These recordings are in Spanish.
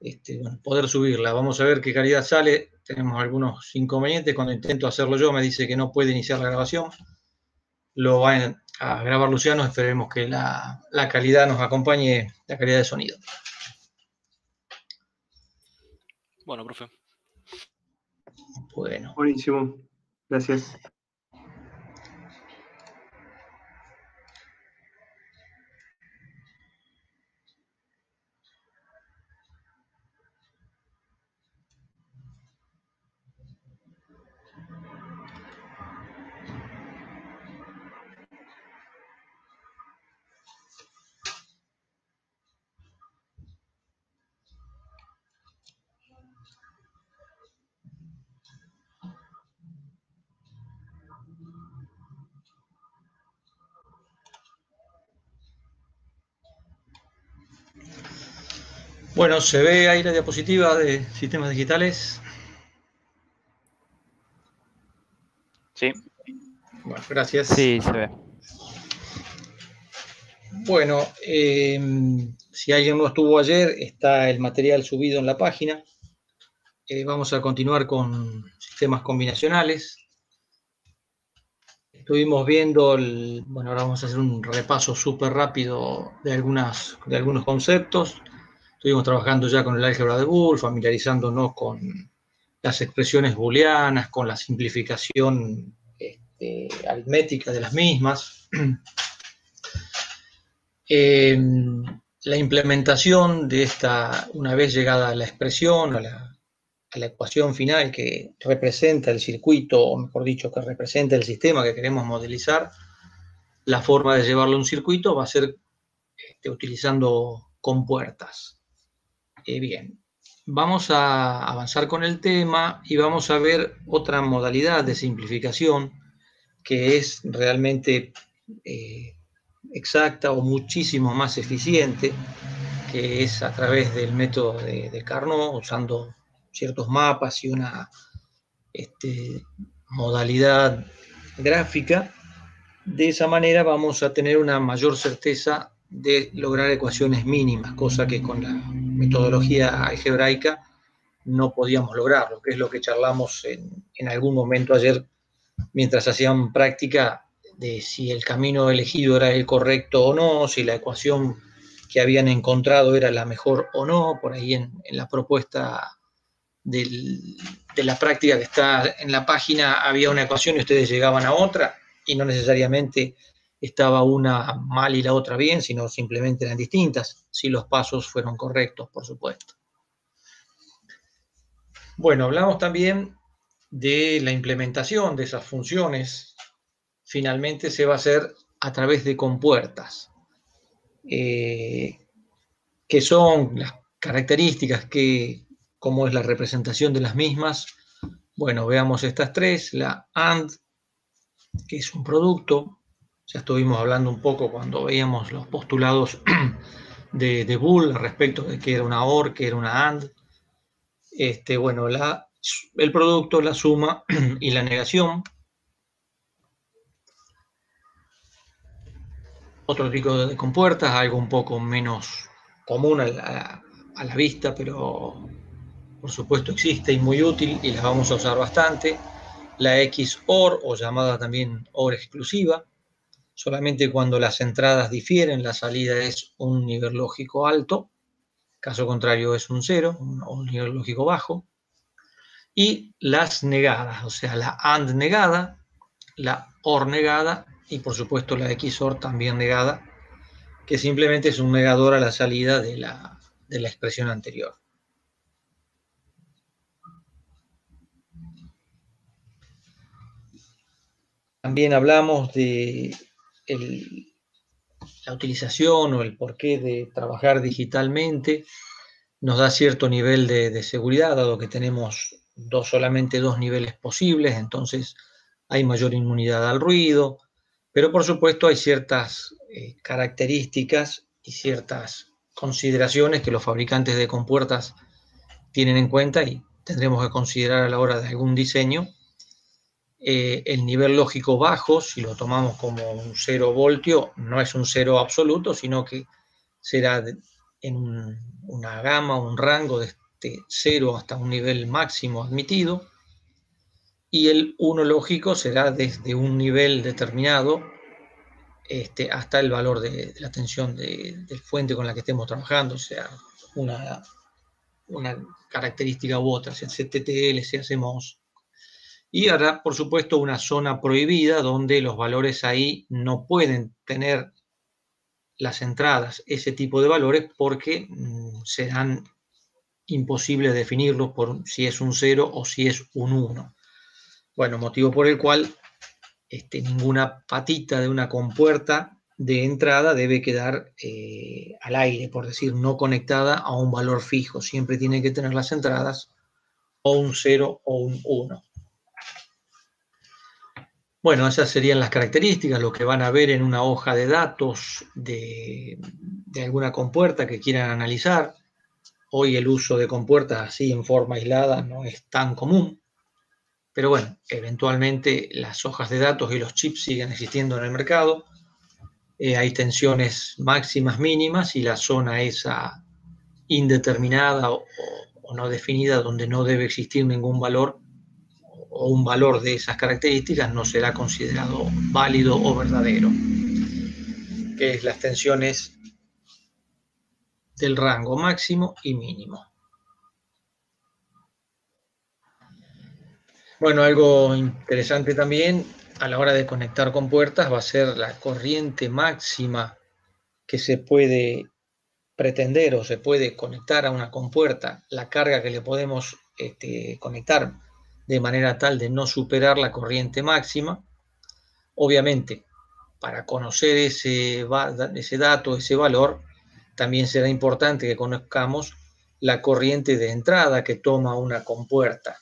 bueno, poder subirla. Vamos a ver qué calidad sale. Tenemos algunos inconvenientes. Cuando intento hacerlo yo me dice que no puede iniciar la grabación. Lo va a grabar Luciano. Esperemos que la calidad nos acompañe, la calidad de sonido. Bueno, profe. Bueno. Buenísimo. Gracias. Bueno, ¿se ve ahí la diapositiva de sistemas digitales? Sí. Bueno, gracias. Sí, se ve. Bueno, si alguien no estuvo ayer, está el material subido en la página. Vamos a continuar con sistemas combinacionales. Estuvimos viendo, bueno, ahora vamos a hacer un repaso súper rápido de algunos conceptos. Estuvimos trabajando ya con el álgebra de Boole, familiarizándonos con las expresiones booleanas, con la simplificación aritmética de las mismas. La implementación de esta, una vez llegada a la expresión, a la ecuación final que representa el circuito, o mejor dicho, que representa el sistema que queremos modelizar, la forma de llevarlo a un circuito va a ser utilizando compuertas. Bien, vamos a avanzar con el tema y vamos a ver otra modalidad de simplificación que es realmente exacta o muchísimo más eficiente, que es a través del método de Carnot, usando ciertos mapas y una modalidad gráfica. De esa manera vamos a tener una mayor certeza de lograr ecuaciones mínimas, cosa que con la metodología algebraica no podíamos lograrlo, que es lo que charlamos en algún momento ayer mientras hacían práctica de si el camino elegido era el correcto o no, si la ecuación que habían encontrado era la mejor o no. Por ahí en la propuesta de la práctica que está en la página había una ecuación y ustedes llegaban a otra, y no necesariamente estaba una mal y la otra bien, sino simplemente eran distintas, si los pasos fueron correctos, por supuesto. Bueno, hablamos también de la implementación de esas funciones. Finalmente se va a hacer a través de compuertas, que son las características, cómo es la representación de las mismas. Bueno, veamos estas tres. La AND, que es un producto, ya estuvimos hablando un poco cuando veíamos los postulados de Boole respecto de qué era una OR, qué era una AND. Bueno, el producto, la suma y la negación. Otro tipo de compuertas, algo un poco menos común a la vista, pero por supuesto existe y muy útil, y las vamos a usar bastante. La XOR, o llamada también OR exclusiva, solamente cuando las entradas difieren, la salida es un nivel lógico alto, caso contrario es un 0, un nivel lógico bajo. Y las negadas, o sea, la AND negada, la OR negada y por supuesto la XOR también negada, que simplemente es un negador a la salida de la expresión anterior. También hablamos de la utilización o el porqué de trabajar digitalmente. Nos da cierto nivel de seguridad, dado que tenemos solamente dos niveles posibles, entonces hay mayor inmunidad al ruido, pero por supuesto hay ciertas características y ciertas consideraciones que los fabricantes de compuertas tienen en cuenta y tendremos que considerar a la hora de algún diseño. El nivel lógico bajo, si lo tomamos como un 0 voltio, no es un 0 absoluto, sino que será una gama, un rango de 0 hasta un nivel máximo admitido, y el 1 lógico será desde un nivel determinado hasta el valor de la tensión de fuente con la que estemos trabajando, sea una característica u otra, sea CTTL, sea CMOS. Y habrá, por supuesto, una zona prohibida donde los valores ahí no pueden tener las entradas ese tipo de valores porque serán imposibles definirlos por si es un 0 o si es un 1. Bueno, motivo por el cual ninguna patita de una compuerta de entrada debe quedar al aire, por decir, no conectada a un valor fijo. Siempre tiene que tener las entradas o un 0 o un 1. Bueno, esas serían las características, lo que van a ver en una hoja de datos de alguna compuerta que quieran analizar. Hoy el uso de compuertas así en forma aislada no es tan común, pero bueno, eventualmente las hojas de datos y los chips siguen existiendo en el mercado. Hay tensiones máximas, mínimas, y la zona esa indeterminada o no definida donde no debe existir ningún valor o un valor de esas características no será considerado válido o verdadero, que es las tensiones del rango máximo y mínimo. Bueno, algo interesante también a la hora de conectar compuertas va a ser la corriente máxima que se puede pretender o se puede conectar a una compuerta, la carga que le podemos conectar de manera tal de no superar la corriente máxima. Obviamente, para conocer ese dato, ese valor, también será importante que conozcamos la corriente de entrada que toma una compuerta.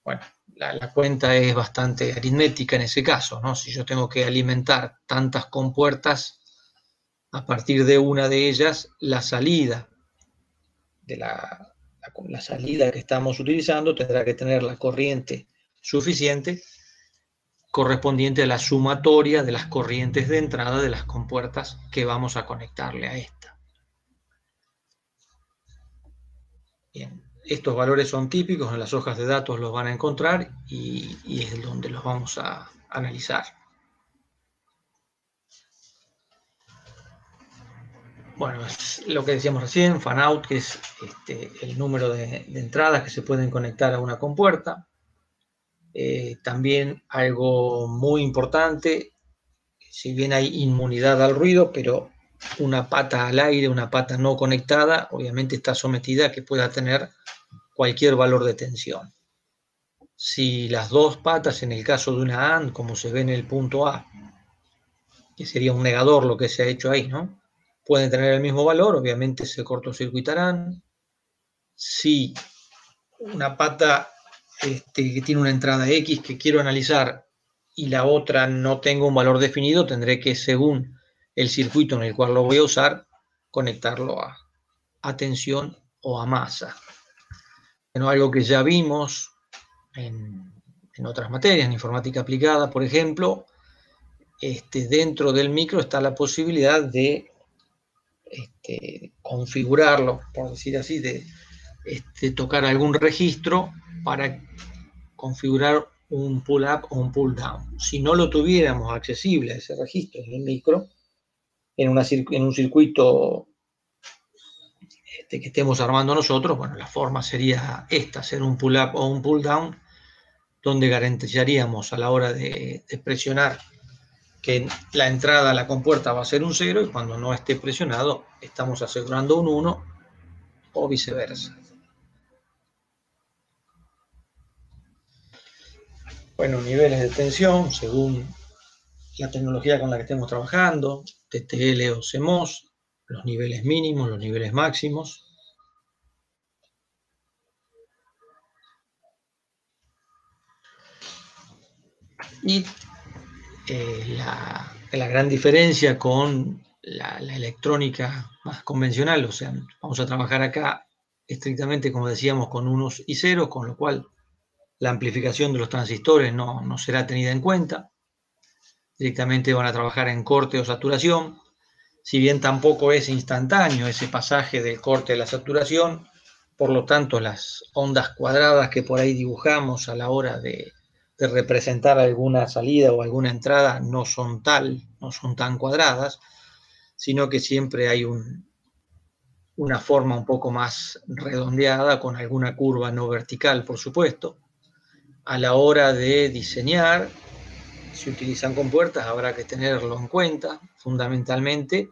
Bueno, la cuenta es bastante aritmética en ese caso, ¿no? Si yo tengo que alimentar tantas compuertas, a partir de una de ellas, la salida que estamos utilizando tendrá que tener la corriente suficiente correspondiente a la sumatoria de las corrientes de entrada de las compuertas que vamos a conectarle a esta. Bien, estos valores son típicos, en las hojas de datos los van a encontrar y es donde los vamos a analizar. Bueno, es lo que decíamos recién, fan-out, que es el número de entradas que se pueden conectar a una compuerta. También algo muy importante, si bien hay inmunidad al ruido, pero una pata al aire, una pata no conectada, obviamente está sometida a que pueda tener cualquier valor de tensión. Si las dos patas, en el caso de una AND, como se ve en el punto A, que sería un negador lo que se ha hecho ahí, ¿no?, pueden tener el mismo valor, obviamente se cortocircuitarán. Si una pata que tiene una entrada X que quiero analizar y la otra no tengo un valor definido, tendré que, según el circuito en el cual lo voy a usar, conectarlo a tensión o a masa. Bueno, algo que ya vimos en otras materias, en informática aplicada, por ejemplo, dentro del micro está la posibilidad de configurarlo, por decir así, de tocar algún registro para configurar un pull-up o un pull-down. Si no lo tuviéramos accesible a ese registro en el micro, en un circuito que estemos armando nosotros, bueno, la forma sería esta, hacer un pull-up o un pull-down, donde garantizaríamos a la hora de presionar que la entrada a la compuerta va a ser un 0 y cuando no esté presionado estamos asegurando un 1 o viceversa. Bueno, niveles de tensión según la tecnología con la que estemos trabajando, TTL o CMOS, los niveles mínimos, los niveles máximos. Y la gran diferencia con la electrónica más convencional, o sea, vamos a trabajar acá estrictamente, como decíamos, con unos y ceros, con lo cual la amplificación de los transistores no será tenida en cuenta. Directamente van a trabajar en corte o saturación. si bien tampoco es instantáneo ese pasaje del corte de la saturación, por lo tanto las ondas cuadradas que por ahí dibujamos a la hora de representar alguna salida o alguna entrada no son tan cuadradas, sino que siempre hay una forma un poco más redondeada, con alguna curva no vertical, por supuesto. A la hora de diseñar, si utilizan compuertas, habrá que tenerlo en cuenta, fundamentalmente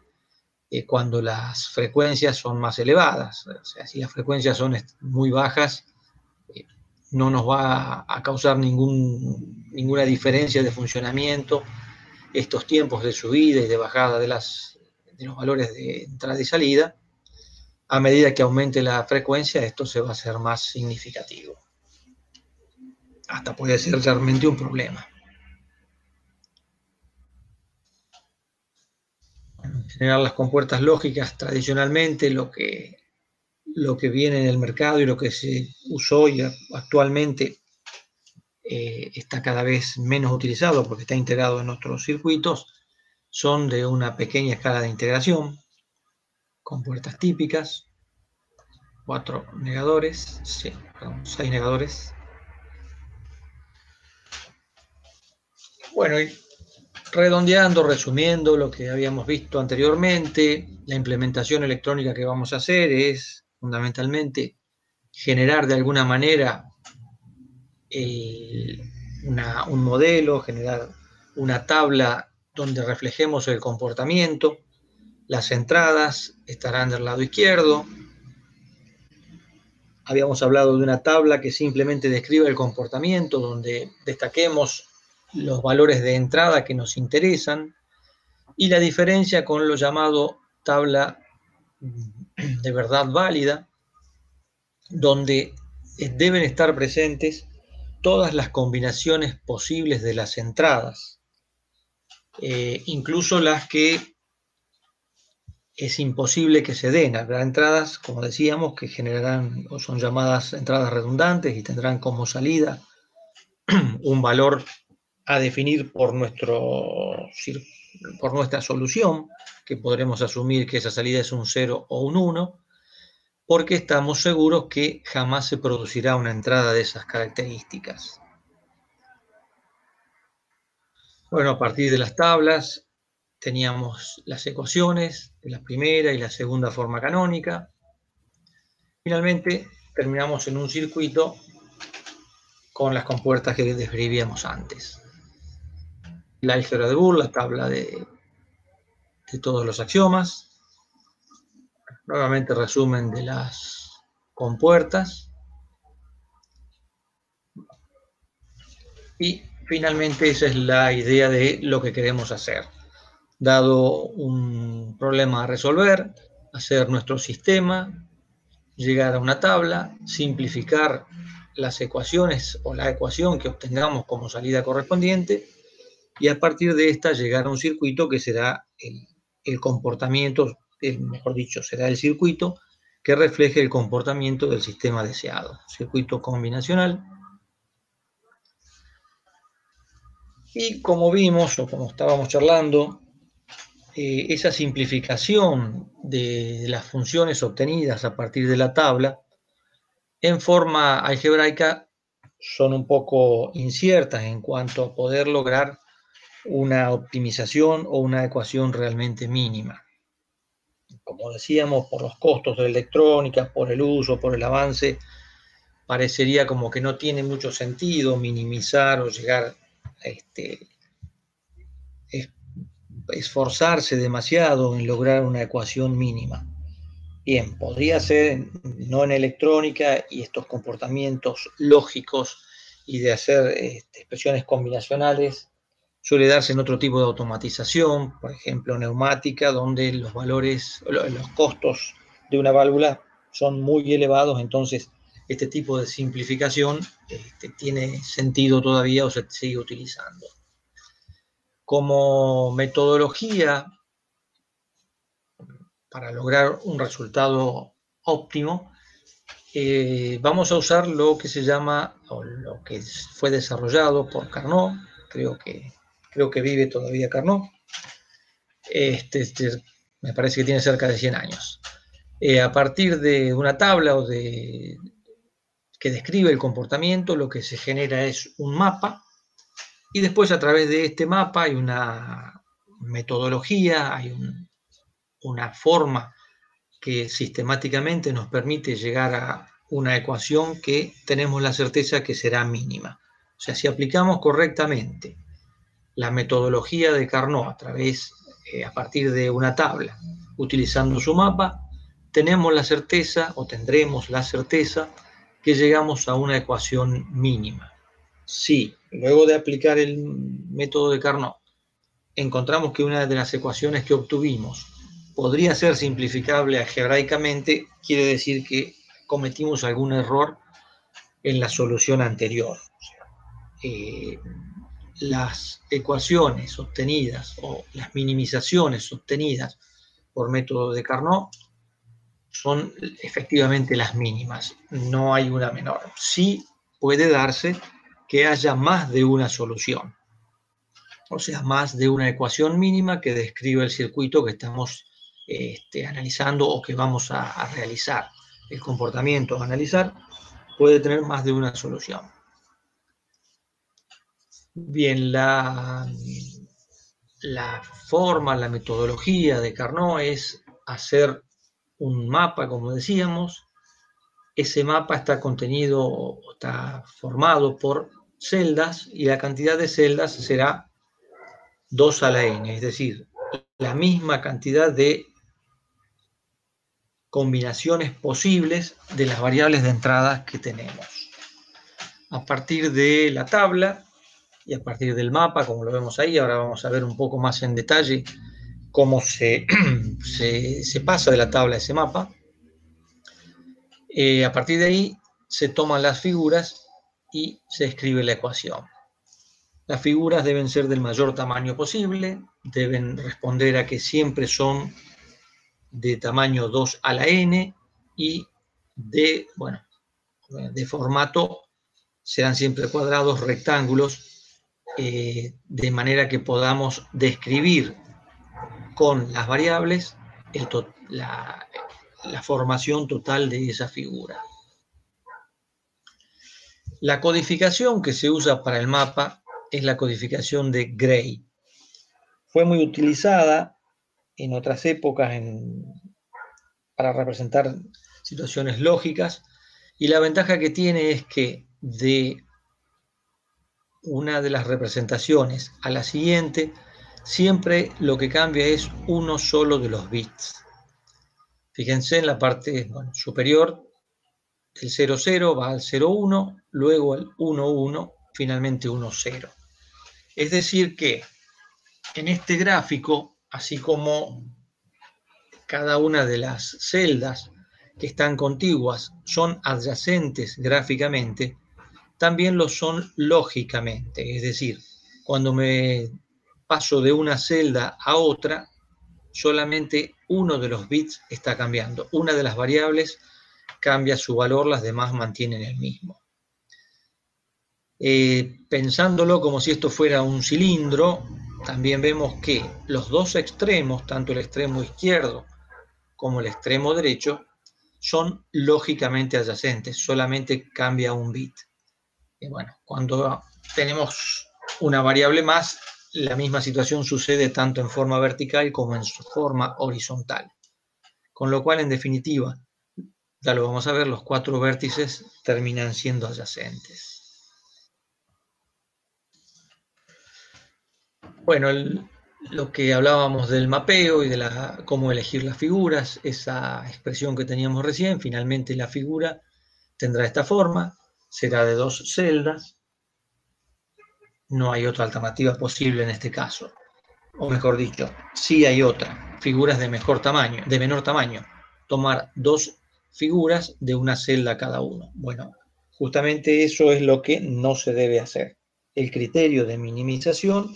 cuando las frecuencias son más elevadas. O sea, si las frecuencias son muy bajas, no nos va a causar ninguna diferencia de funcionamiento estos tiempos de subida y de bajada de los valores de entrada y salida. A medida que aumente la frecuencia, esto se va a hacer más significativo. Hasta puede ser realmente un problema. En general, las compuertas lógicas, tradicionalmente, lo que viene en el mercado y lo que se usó y actualmente está cada vez menos utilizado porque está integrado en otros circuitos, son de una pequeña escala de integración, compuertas típicas, 6 negadores. Bueno, y redondeando, resumiendo lo que habíamos visto anteriormente, la implementación electrónica que vamos a hacer es fundamentalmente generar de alguna manera un modelo, generar una tabla donde reflejemos el comportamiento. Las entradas estarán del lado izquierdo. Habíamos hablado de una tabla que simplemente describe el comportamiento, donde destaquemos los valores de entrada que nos interesan, y la diferencia con lo llamado tabla de verdad válida, donde deben estar presentes todas las combinaciones posibles de las entradas, incluso las que es imposible que se den. Habrá entradas, como decíamos, que generarán o son llamadas entradas redundantes y tendrán como salida un valor a definir por nuestra solución, que podremos asumir que esa salida es un 0 o un 1, porque estamos seguros que jamás se producirá una entrada de esas características. Bueno, a partir de las tablas teníamos las ecuaciones de la primera y la segunda forma canónica. Finalmente terminamos en un circuito con las compuertas que describíamos antes. La álgebra de Boole, la tabla de todos los axiomas. Nuevamente resumen de las compuertas. Y finalmente esa es la idea de lo que queremos hacer. Dado un problema a resolver, hacer nuestro sistema, llegar a una tabla, simplificar las ecuaciones o la ecuación que obtengamos como salida correspondiente, y a partir de esta llegar a un circuito que será el comportamiento, mejor dicho, será el circuito que refleje el comportamiento del sistema deseado, circuito combinacional. Y como vimos, o como estábamos charlando, esa simplificación de las funciones obtenidas a partir de la tabla en forma algebraica son un poco inciertas en cuanto a poder lograr una optimización o una ecuación realmente mínima. Como decíamos, por los costos de la electrónica, por el uso, por el avance, parecería como que no tiene mucho sentido minimizar o llegar a esforzarse demasiado en lograr una ecuación mínima. Bien, podría ser no en electrónica y estos comportamientos lógicos y de hacer expresiones combinacionales suele darse en otro tipo de automatización, por ejemplo neumática, donde los costos de una válvula son muy elevados, entonces este tipo de simplificación tiene sentido todavía o se sigue utilizando. Como metodología para lograr un resultado óptimo, vamos a usar lo que se llama, o lo que fue desarrollado por Carnot, creo que vive todavía Carnot, me parece que tiene cerca de 100 años. A partir de una tabla que describe el comportamiento, lo que se genera es un mapa, y después a través de este mapa hay una metodología, hay una forma que sistemáticamente nos permite llegar a una ecuación que tenemos la certeza que será mínima. O sea, si aplicamos correctamente la metodología de Carnot a partir de una tabla, utilizando su mapa, tenemos la certeza, o tendremos la certeza, que llegamos a una ecuación mínima. Si luego de aplicar el método de Carnot encontramos que una de las ecuaciones que obtuvimos podría ser simplificable algebraicamente, quiere decir que cometimos algún error en la solución anterior. Las ecuaciones obtenidas o las minimizaciones obtenidas por método de Carnot son efectivamente las mínimas, no hay una menor. Sí puede darse que haya más de una solución, o sea, más de una ecuación mínima que describe el circuito que estamos analizando o que vamos a realizar. El comportamiento a analizar puede tener más de una solución. Bien, la forma, la metodología de Carnot es hacer un mapa, como decíamos. Ese mapa está formado por celdas, y la cantidad de celdas será 2 a la n, es decir, la misma cantidad de combinaciones posibles de las variables de entrada que tenemos. A partir de la tabla y a partir del mapa, como lo vemos ahí, ahora vamos a ver un poco más en detalle cómo se pasa de la tabla a ese mapa. A partir de ahí se toman las figuras y se escribe la ecuación. Las figuras deben ser del mayor tamaño posible, deben responder a que siempre son de tamaño 2 a la n y de formato, serán siempre cuadrados, rectángulos, de manera que podamos describir con las variables la formación total de esa figura. La codificación que se usa para el mapa es la codificación de Gray. Fue muy utilizada en otras épocas para representar situaciones lógicas, y la ventaja que tiene es que de una de las representaciones a la siguiente, siempre lo que cambia es uno solo de los bits. Fíjense en la parte superior, el 0, 0 va al 0, 1, luego al 1, 1, finalmente 1, 0. Es decir que en este gráfico, así como cada una de las celdas que están contiguas son adyacentes gráficamente, también lo son lógicamente. Es decir, cuando me paso de una celda a otra, solamente uno de los bits está cambiando. Una de las variables cambia su valor, las demás mantienen el mismo. Pensándolo como si esto fuera un cilindro, también vemos que los dos extremos, tanto el extremo izquierdo como el extremo derecho, son lógicamente adyacentes, solamente cambia un bit. Y bueno, cuando tenemos una variable más, la misma situación sucede tanto en forma vertical como en su forma horizontal. Con lo cual, en definitiva, ya lo vamos a ver, los 4 vértices terminan siendo adyacentes. Bueno, lo que hablábamos del mapeo y de cómo elegir las figuras, esa expresión que teníamos recién, finalmente la figura tendrá esta forma, será de 2 celdas, no hay otra alternativa posible en este caso, o mejor dicho, sí hay otra, figuras de menor tamaño, tomar 2 figuras de una celda cada uno. Bueno, justamente eso es lo que no se debe hacer. El criterio de minimización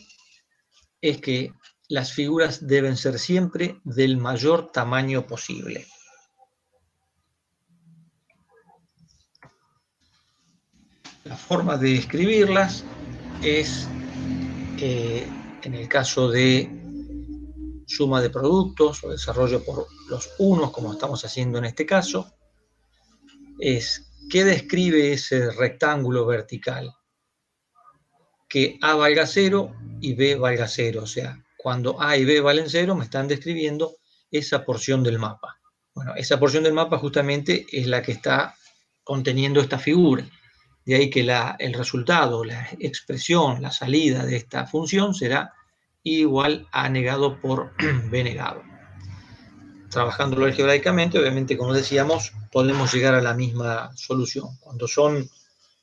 es que las figuras deben ser siempre del mayor tamaño posible. La forma de escribirlas es, en el caso de suma de productos o desarrollo por los unos, como estamos haciendo en este caso, es ¿qué describe ese rectángulo vertical? Que A valga 0 y B valga 0. O sea, cuando A y B valen 0, me están describiendo esa porción del mapa. Bueno, esa porción del mapa justamente es la que está conteniendo esta figura. De ahí que el resultado, la expresión, la salida de esta función será igual a negado por B negado. Trabajándolo algebraicamente, obviamente, como decíamos, podemos llegar a la misma solución. Cuando son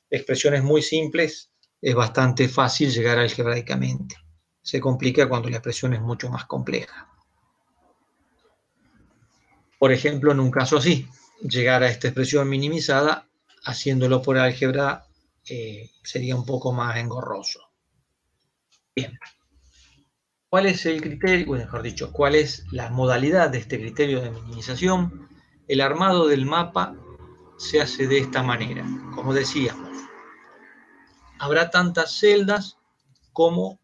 expresiones muy simples, es bastante fácil llegar algebraicamente. Se complica cuando la expresión es mucho más compleja. Por ejemplo, en un caso así, llegar a esta expresión minimizada, haciéndolo por álgebra, sería un poco más engorroso. Bien. ¿Cuál es el criterio? Bueno, mejor dicho, ¿cuál es la modalidad de este criterio de minimización? El armado del mapa se hace de esta manera. Como decíamos, habrá tantas celdas como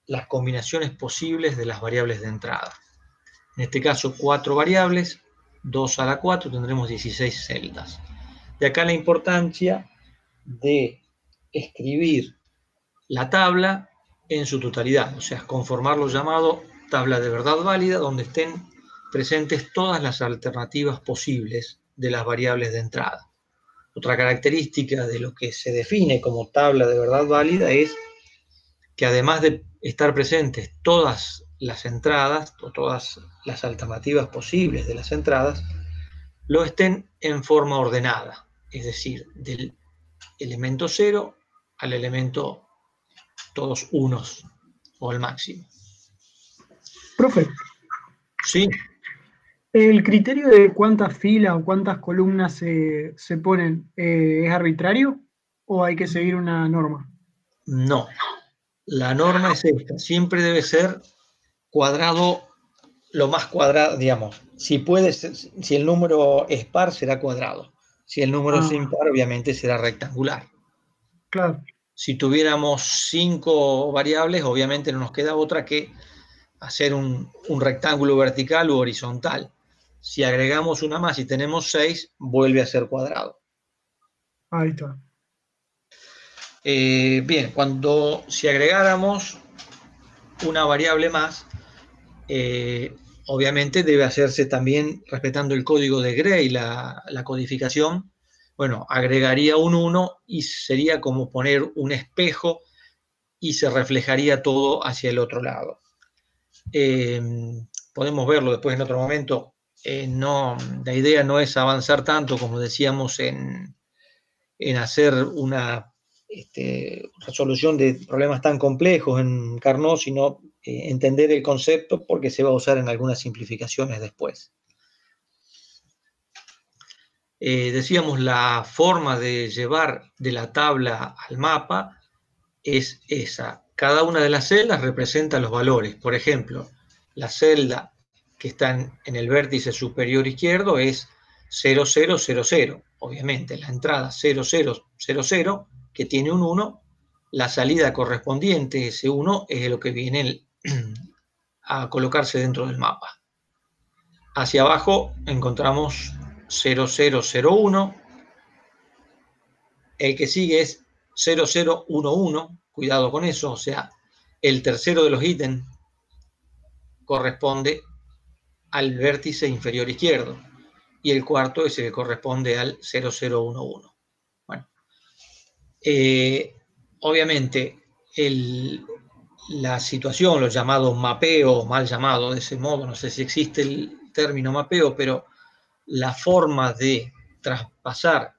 las combinaciones posibles de las variables de entrada. En este caso, 4 variables, 2 a la 4, tendremos 16 celdas. De acá la importancia de escribir la tabla en su totalidad, o sea, conformar lo llamado tabla de verdad válida, donde estén presentes todas las alternativas posibles de las variables de entrada. Otra característica de lo que se define como tabla de verdad válida es que además de estar presentes todas las entradas o todas las alternativas posibles de las entradas, lo estén en forma ordenada, es decir, del elemento 0 al elemento todos unos o al máximo. Profe, Sí, ¿el criterio de cuántas filas o cuántas columnas se ponen es arbitrario o hay que seguir una norma? no. La norma es esta, siempre debe ser cuadrado lo más cuadrado, digamos. Si el número es par, será cuadrado. Si el número es impar, obviamente será rectangular. Claro. Si tuviéramos 5 variables, obviamente no nos queda otra que hacer un rectángulo vertical u horizontal. Si agregamos una más y tenemos 6, vuelve a ser cuadrado. Ahí está. Bien, si agregáramos una variable más, obviamente debe hacerse también respetando el código de Gray, la codificación. Bueno, agregaría un 1 y sería como poner un espejo y se reflejaría todo hacia el otro lado. Podemos verlo después en otro momento. La idea no es avanzar tanto, como decíamos, en hacer una resolución de problemas tan complejos en Carnot, sino entender el concepto porque se va a usar en algunas simplificaciones después. Decíamos, la forma de llevar de la tabla al mapa es esa. Cada una de las celdas representa los valores. Por ejemplo, la celda que está en el vértice superior izquierdo es 0000. Obviamente, la entrada 0000, que tiene un 1, la salida correspondiente, ese 1, es lo que viene a colocarse dentro del mapa. Hacia abajo encontramos 0001. El que sigue es 0011. Cuidado con eso, o sea, el tercero de los ítems corresponde al vértice inferior izquierdo y el cuarto es el que corresponde al 0011. Bueno, obviamente la situación, lo llamado mapeo, mal llamado de ese modo, no sé si existe el término mapeo, pero la forma de traspasar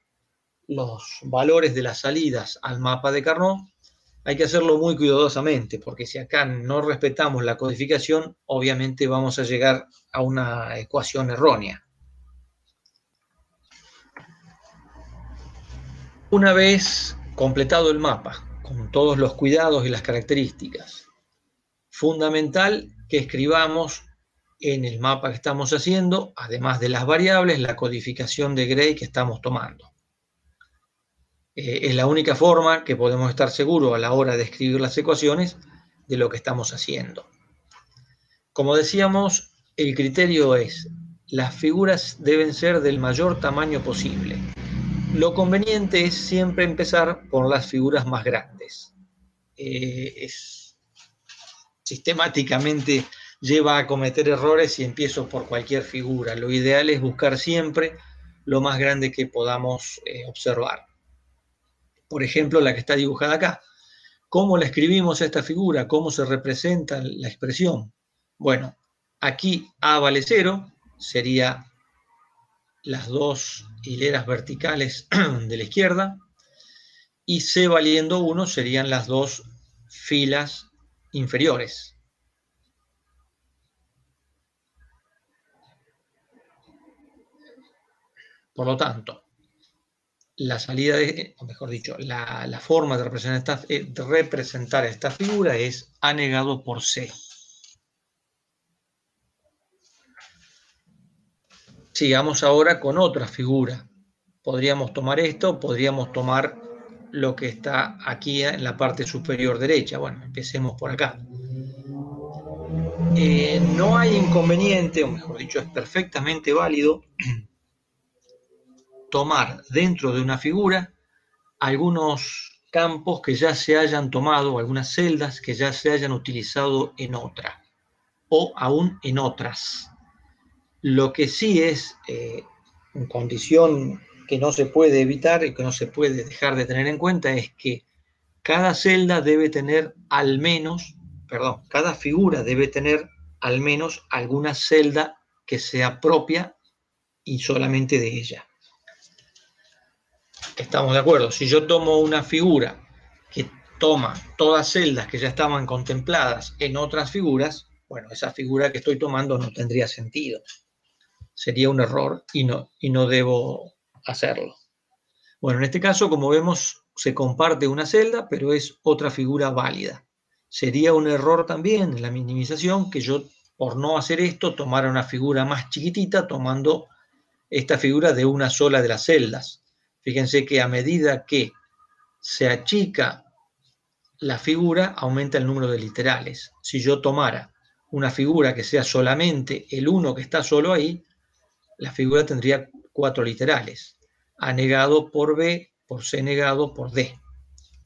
los valores de las salidas al mapa de Carnot, hay que hacerlo muy cuidadosamente, porque si acá no respetamos la codificación, obviamente vamos a llegar a una ecuación errónea. Una vez completado el mapa, con todos los cuidados y las características, fundamental que escribamos en el mapa que estamos haciendo, además de las variables, la codificación de Gray que estamos tomando. Es la única forma que podemos estar seguros a la hora de escribir las ecuaciones de lo que estamos haciendo. como decíamos, el criterio es, las figuras deben ser del mayor tamaño posible. Lo conveniente es siempre empezar por las figuras más grandes. Sistemáticamente lleva a cometer errores si empiezo por cualquier figura. Lo ideal es buscar siempre lo más grande que podamos observar. Por ejemplo, la que está dibujada acá. ¿Cómo la escribimos esta figura? ¿Cómo se representa la expresión? Bueno, aquí A vale 0, sería las dos hileras verticales de la izquierda, y C valiendo 1 serían las dos filas inferiores. Por lo tanto, la salida o mejor dicho, la forma de representar esta figura es A negado por C. Sigamos ahora con otra figura. Podríamos tomar esto, podríamos tomar lo que está aquí en la parte superior derecha. Bueno, empecemos por acá. No hay inconveniente, o mejor dicho, es perfectamente válido tomar dentro de una figura algunos campos que ya se hayan tomado, algunas celdas que ya se hayan utilizado en otra, o aún en otras. Lo que sí es condición que no se puede evitar y que no se puede dejar de tener en cuenta es que cada celda debe tener al menos, cada figura debe tener al menos alguna celda que sea propia y solamente de ella. Estamos de acuerdo. Si yo tomo una figura que toma todas celdas que ya estaban contempladas en otras figuras, bueno, esa figura que estoy tomando no tendría sentido. Sería un error y no debo hacerlo. Bueno, en este caso, como vemos, se comparte una celda, pero es otra figura válida. Sería un error también en la minimización que yo, por no hacer esto, tomara una figura más chiquitita, tomando esta figura de una sola de las celdas. Fíjense que a medida que se achica la figura, aumenta el número de literales. Si yo tomara una figura que sea solamente el 1 que está solo ahí, la figura tendría 4 literales. A negado por B, por C negado por D.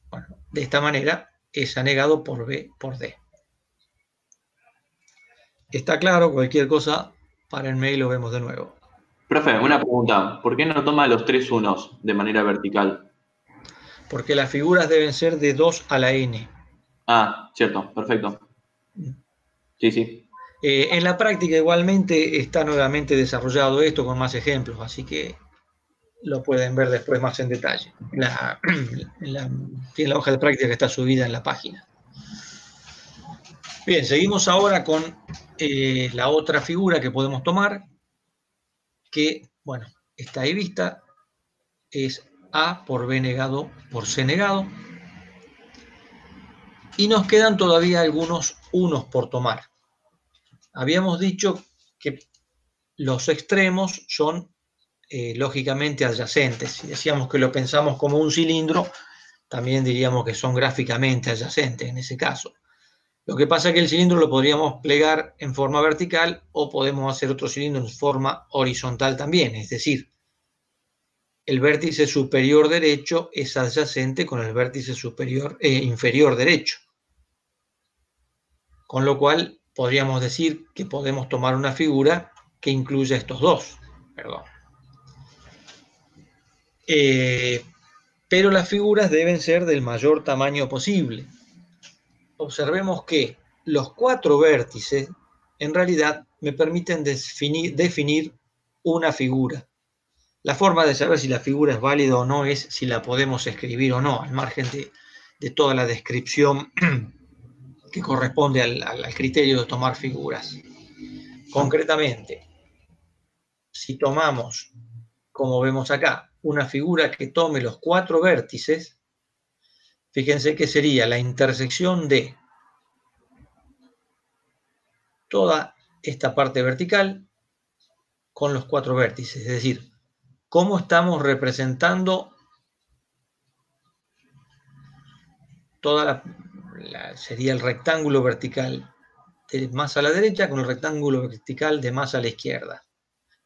Bueno, de esta manera es A negado por B por D. ¿Está claro? Cualquier cosa, para el mail lo vemos de nuevo. Profe, una pregunta. ¿Por qué no toma los 3 unos de manera vertical? Porque las figuras deben ser de 2 a la n. Ah, cierto, perfecto. Sí. En la práctica igualmente está nuevamente desarrollado esto con más ejemplos, así que lo pueden ver después más en detalle. En la hoja de práctica que está subida en la página. Bien, seguimos ahora con la otra figura que podemos tomar, que, bueno, está ahí vista, es A por B negado por C negado, y nos quedan todavía algunos unos por tomar. Habíamos dicho que los extremos son lógicamente adyacentes. Si decíamos que lo pensamos como un cilindro, también diríamos que son gráficamente adyacentes en ese caso. Lo que pasa es que el cilindro lo podríamos plegar en forma vertical o podemos hacer otro cilindro en forma horizontal también, es decir, el vértice superior derecho es adyacente con el vértice inferior derecho. Con lo cual podríamos decir que podemos tomar una figura que incluya estos dos. Pero las figuras deben ser del mayor tamaño posible. Observemos que los 4 vértices en realidad me permiten definir una figura. La forma de saber si la figura es válida o no es si la podemos escribir o no, al margen de toda la descripción que corresponde al criterio de tomar figuras. Concretamente, si tomamos, como vemos acá, una figura que tome los 4 vértices, fíjense que sería la intersección de toda esta parte vertical con los 4 vértices, es decir, cómo estamos representando toda sería el rectángulo vertical de más a la derecha con el rectángulo vertical de más a la izquierda.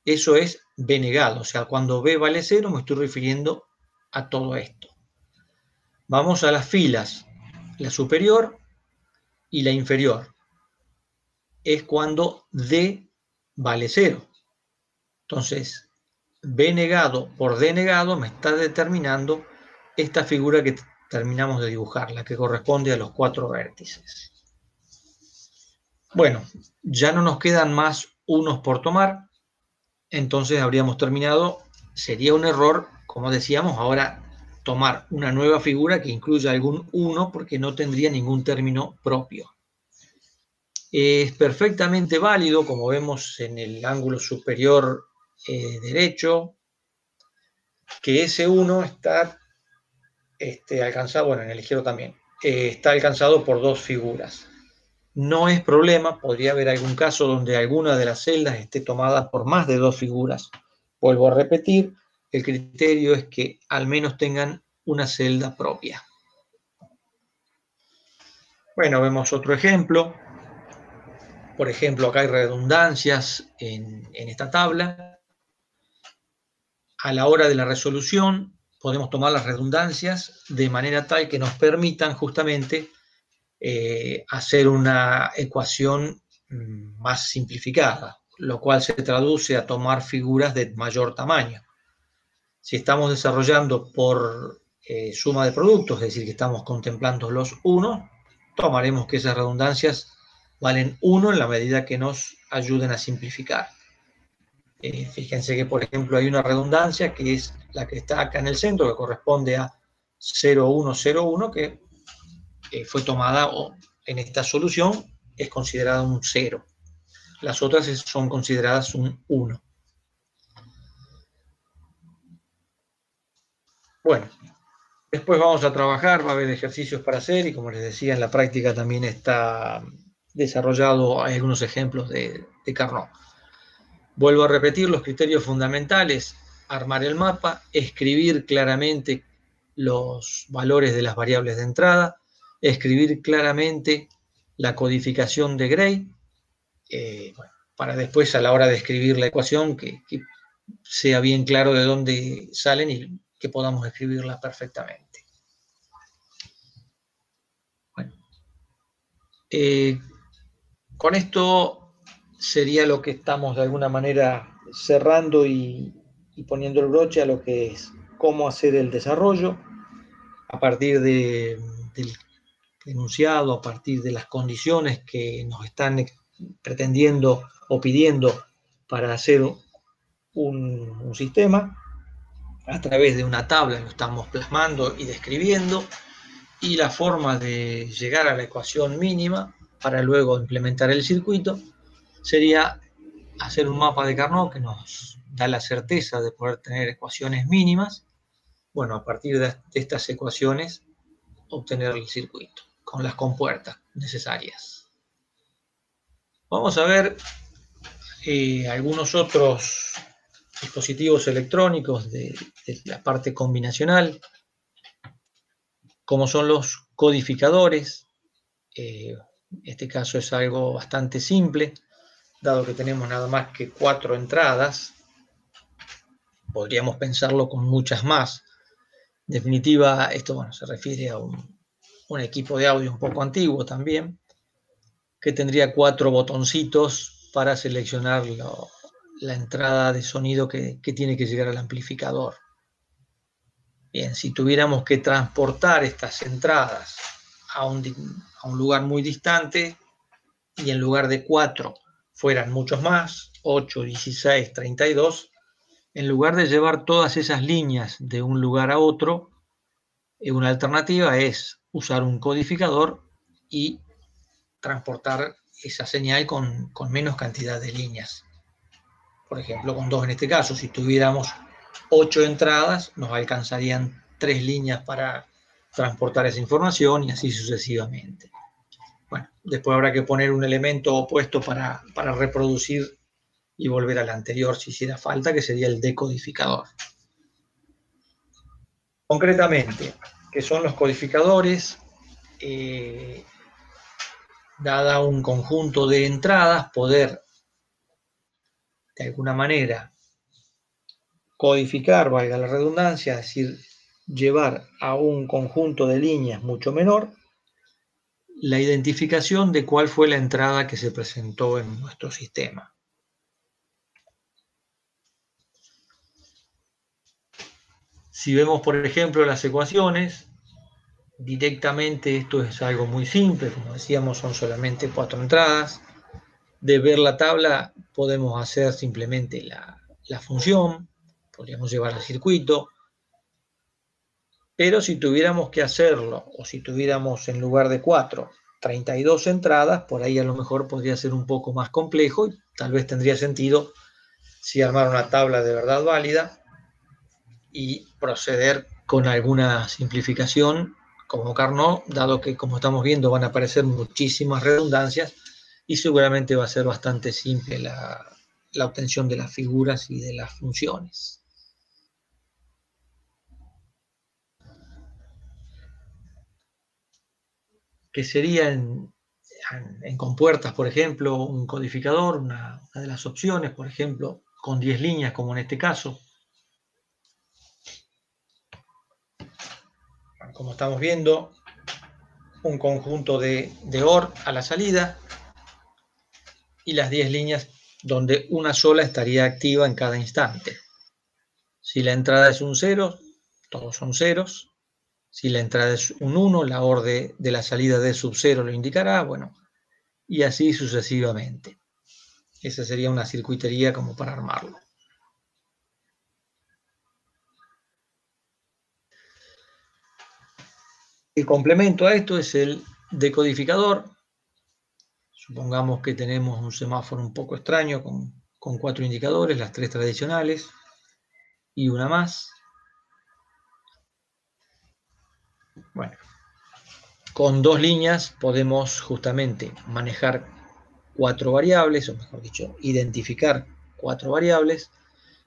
Eso es B negado, o sea, cuando B vale 0 me estoy refiriendo a todo esto. Vamos a las filas, la superior y la inferior. Es cuando D vale 0. Entonces, B negado por D negado me está determinando esta figura que terminamos de dibujar, la que corresponde a los 4 vértices. Bueno, ya no nos quedan más unos por tomar, entonces habríamos terminado. Sería un error, como decíamos, ahora tomar una nueva figura que incluya algún 1 porque no tendría ningún término propio. Es perfectamente válido, como vemos en el ángulo superior derecho, que ese 1 está alcanzado, bueno, en el izquierdo también, está alcanzado por 2 figuras. No es problema, podría haber algún caso donde alguna de las celdas esté tomada por más de 2 figuras. Vuelvo a repetir, el criterio es que al menos tengan una celda propia. Bueno, vemos otro ejemplo. Por ejemplo, acá hay redundancias en esta tabla. A la hora de la resolución, podemos tomar las redundancias de manera tal que nos permitan justamente hacer una ecuación más simplificada, lo cual se traduce a tomar figuras de mayor tamaño. Si estamos desarrollando por suma de productos, es decir, que estamos contemplando los 1, tomaremos que esas redundancias valen 1 en la medida que nos ayuden a simplificar. Fíjense que, por ejemplo, hay una redundancia que es la que está acá en el centro, que corresponde a 0,1,0,1, que fue tomada en esta solución, es considerada un 0. Las otras son consideradas un 1. Bueno, después vamos a trabajar, va a haber ejercicios para hacer y como les decía, en la práctica también está desarrollado, hay algunos ejemplos de Carnot. Vuelvo a repetir los criterios fundamentales: armar el mapa, escribir claramente los valores de las variables de entrada, escribir claramente la codificación de Gray, bueno, para después a la hora de escribir la ecuación que sea bien claro de dónde salen y que podamos escribirla perfectamente. Bueno, con esto sería lo que estamos de alguna manera cerrando y poniendo el broche a lo que es cómo hacer el desarrollo a partir del enunciado, a partir de las condiciones que nos están pretendiendo o pidiendo para hacer un sistema. A través de una tabla lo estamos plasmando y describiendo, y la forma de llegar a la ecuación mínima para luego implementar el circuito sería hacer un mapa de Carnot que nos da la certeza de poder tener ecuaciones mínimas. Bueno, a partir de estas ecuaciones obtener el circuito con las compuertas necesarias. Vamos a ver algunos otros dispositivos electrónicos de la parte combinacional, como son los codificadores. Este caso es algo bastante simple, dado que tenemos nada más que 4 entradas. Podríamos pensarlo con muchas más. En definitiva, esto bueno, se refiere a un equipo de audio un poco antiguo también, que tendría 4 botoncitos para seleccionar la entrada de sonido que tiene que llegar al amplificador. Bien, si tuviéramos que transportar estas entradas a un lugar muy distante y en lugar de 4 fueran muchos más, 8, 16, 32, en lugar de llevar todas esas líneas de un lugar a otro, una alternativa es usar un codificador y transportar esa señal con menos cantidad de líneas. Por ejemplo, con 2 en este caso. Si tuviéramos 8 entradas, nos alcanzarían 3 líneas para transportar esa información y así sucesivamente. Bueno, después habrá que poner un elemento opuesto para reproducir y volver al anterior si hiciera falta, que sería el decodificador. Concretamente, ¿qué son los codificadores? dada un conjunto de entradas, poder de alguna manera codificar, valga la redundancia, es decir, llevar a un conjunto de líneas mucho menor la identificación de cuál fue la entrada que se presentó en nuestro sistema. Si vemos, por ejemplo, las ecuaciones, directamente esto es algo muy simple, como decíamos, son solamente 4 entradas. De ver la tabla podemos hacer simplemente la función, podríamos llevar al circuito, pero si tuviéramos que hacerlo, o si tuviéramos en lugar de 4, 32 entradas, por ahí a lo mejor podría ser un poco más complejo y tal vez tendría sentido si armar una tabla de verdad válida y proceder con alguna simplificación como Carnot, dado que, como estamos viendo, van a aparecer muchísimas redundancias y seguramente va a ser bastante simple la obtención de las figuras y de las funciones. Que sería en compuertas, por ejemplo, un codificador, una de las opciones, por ejemplo, con 10 líneas, como en este caso. Como estamos viendo, un conjunto de OR a la salida y las 10 líneas donde una sola estaría activa en cada instante. Si la entrada es un 0, todos son ceros. Si la entrada es un 1, la OR de la salida de sub 0 lo indicará, bueno, y así sucesivamente. Esa sería una circuitería como para armarlo. El complemento a esto es el decodificador. Supongamos que tenemos un semáforo un poco extraño con 4 indicadores, las 3 tradicionales y una más. Bueno, con 2 líneas podemos justamente manejar 4 variables, o mejor dicho, identificar 4 variables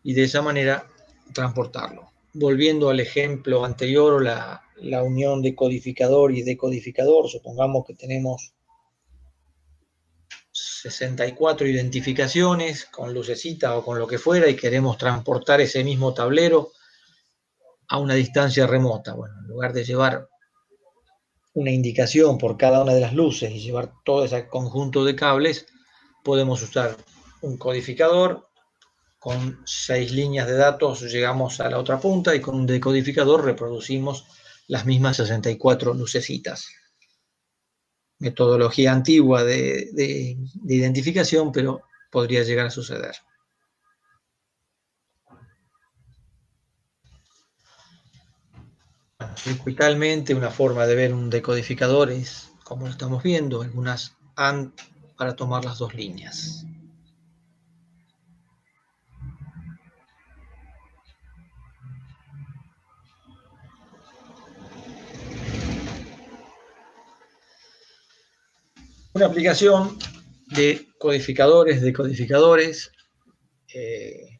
y de esa manera transportarlo. Volviendo al ejemplo anterior, o la unión de codificador y decodificador, supongamos que tenemos 64 identificaciones con lucecita o con lo que fuera y queremos transportar ese mismo tablero a una distancia remota. Bueno, en lugar de llevar una indicación por cada una de las luces y llevar todo ese conjunto de cables, podemos usar un codificador. Con 6 líneas de datos llegamos a la otra punta y con un decodificador reproducimos las mismas 64 lucecitas. Metodología antigua de identificación, pero podría llegar a suceder. Circuitalmente, una forma de ver un decodificador es, como lo estamos viendo, algunas AND para tomar las 2 líneas. Una aplicación de codificadores, decodificadores.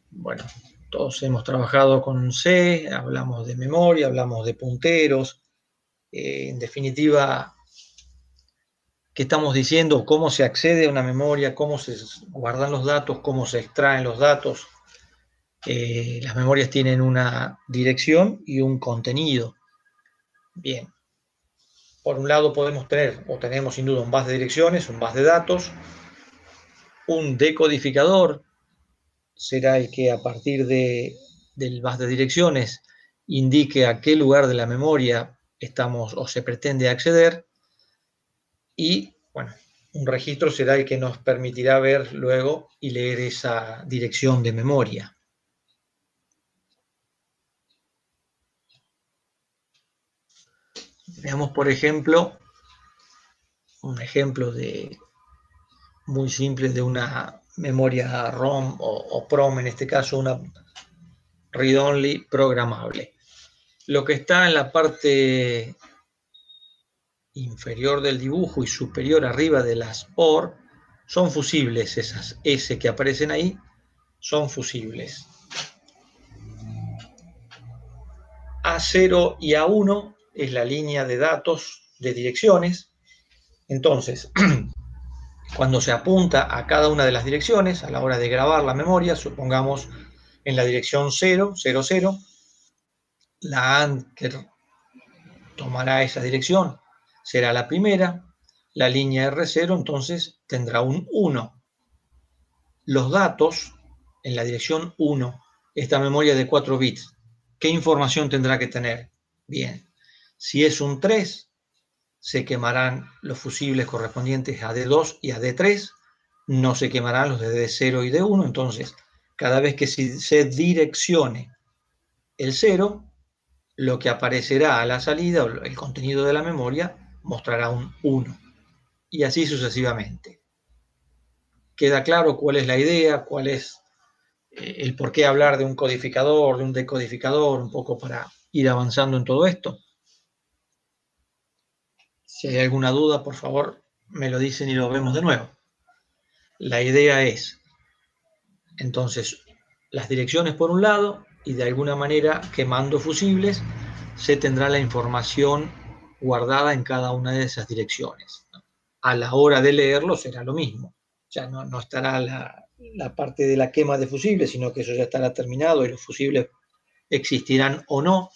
Bueno, todos hemos trabajado con C, hablamos de memoria, hablamos de punteros. En definitiva, ¿qué estamos diciendo? ¿Cómo se accede a una memoria? ¿Cómo se guardan los datos? ¿Cómo se extraen los datos? Las memorias tienen una dirección y un contenido. Bien. Por un lado podemos tener, o tenemos sin duda, un bus de direcciones, un bus de datos. Un decodificador será el que a partir del bus de direcciones indique a qué lugar de la memoria estamos o se pretende acceder. Y, bueno, un registro será el que nos permitirá ver luego y leer esa dirección de memoria. Veamos, por ejemplo, un ejemplo muy simple de una memoria ROM o PROM, en este caso una read-only programable. Lo que está en la parte inferior del dibujo y superior arriba de las OR son fusibles, esas S que aparecen ahí son fusibles. A0 y A1 es la línea de datos de direcciones. Entonces, Cuando se apunta a cada una de las direcciones, a la hora de grabar la memoria, supongamos en la dirección 0, 0, 0, la AND que tomará esa dirección será la primera, la línea R0 entonces tendrá un 1. Los datos en la dirección 1, esta memoria de 4 bits, ¿qué información tendrá que tener? Bien, si es un 3, se quemarán los fusibles correspondientes a D2 y a D3, no se quemarán los de D0 y D1, entonces cada vez que se direccione el 0, lo que aparecerá a la salida, o el contenido de la memoria, mostrará un 1. Y así sucesivamente. ¿Queda claro cuál es la idea? ¿Cuál es el por qué hablar de un codificador, de un decodificador, un poco para ir avanzando en todo esto? Si hay alguna duda, por favor, me lo dicen y lo vemos de nuevo. La idea es, entonces, las direcciones por un lado, y de alguna manera, quemando fusibles, se tendrá la información guardada en cada una de esas direcciones. A la hora de leerlo será lo mismo. Ya no estará la parte de la quema de fusibles, sino que eso ya estará terminado y los fusibles existirán o no.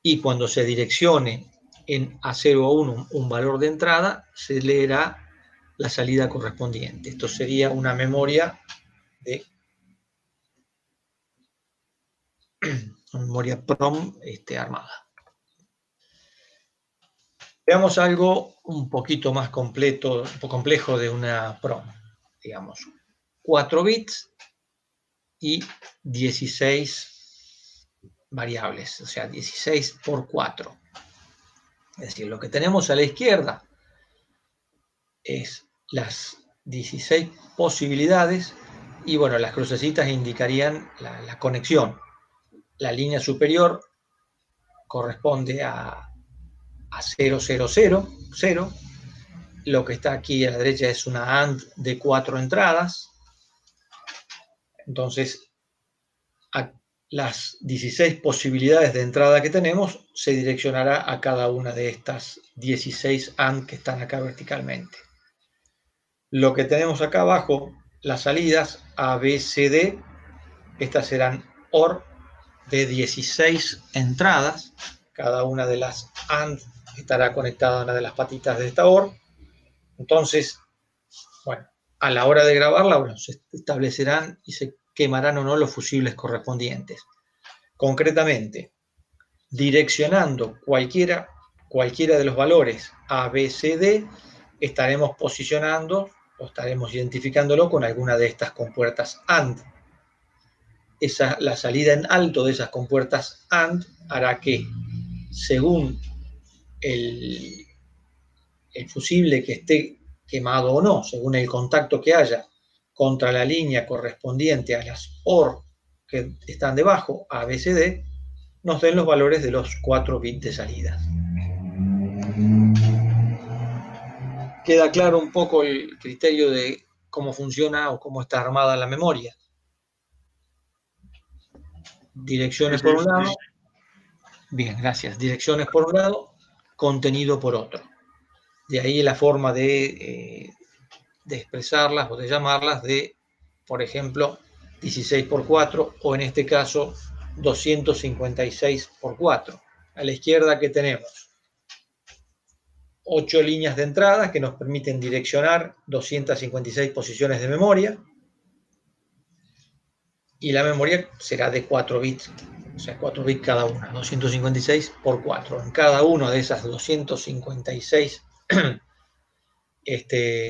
Y cuando se direccione en A0 o 1 un valor de entrada, se leerá la salida correspondiente. Esto sería una memoria PROM armada. Veamos algo un poquito más completo, un poco complejo de una PROM. Digamos, 4 bits y 16 variables, o sea, 16 por 4. Es decir, lo que tenemos a la izquierda es las 16 posibilidades y, bueno, las crucecitas indicarían la conexión. La línea superior corresponde a 0, 0, 0, 0. Lo que está aquí a la derecha es una AND de 4 entradas. Entonces, las 16 posibilidades de entrada que tenemos se direccionará a cada una de estas 16 AND que están acá verticalmente. Lo que tenemos acá abajo, las salidas A, B, C, D, estas serán OR de 16 entradas. Cada una de las AND estará conectada a una de las patitas de esta OR. Entonces, bueno, a la hora de grabarla, bueno, se establecerán y se quemarán o no los fusibles correspondientes. Concretamente, direccionando cualquiera de los valores A, B, C, D, estaremos posicionando o estaremos identificándolo con alguna de estas compuertas AND. La salida en alto de esas compuertas AND hará que, según el fusible que esté quemado o no, según el contacto que haya contra la línea correspondiente a las OR que están debajo, A, B, C, D, nos den los valores de los 4 bits de salida. Queda claro un poco el criterio de cómo funciona o cómo está armada la memoria. Direcciones por un lado. Bien, gracias. Direcciones por un lado, contenido por otro. De ahí la forma de expresarlas o de llamarlas de, por ejemplo, 16 por 4 o en este caso 256 por 4. A la izquierda, ¿qué tenemos? 8 líneas de entrada que nos permiten direccionar 256 posiciones de memoria y la memoria será de 4 bits, o sea, 4 bits cada una, 256 por 4. En cada una de esas 256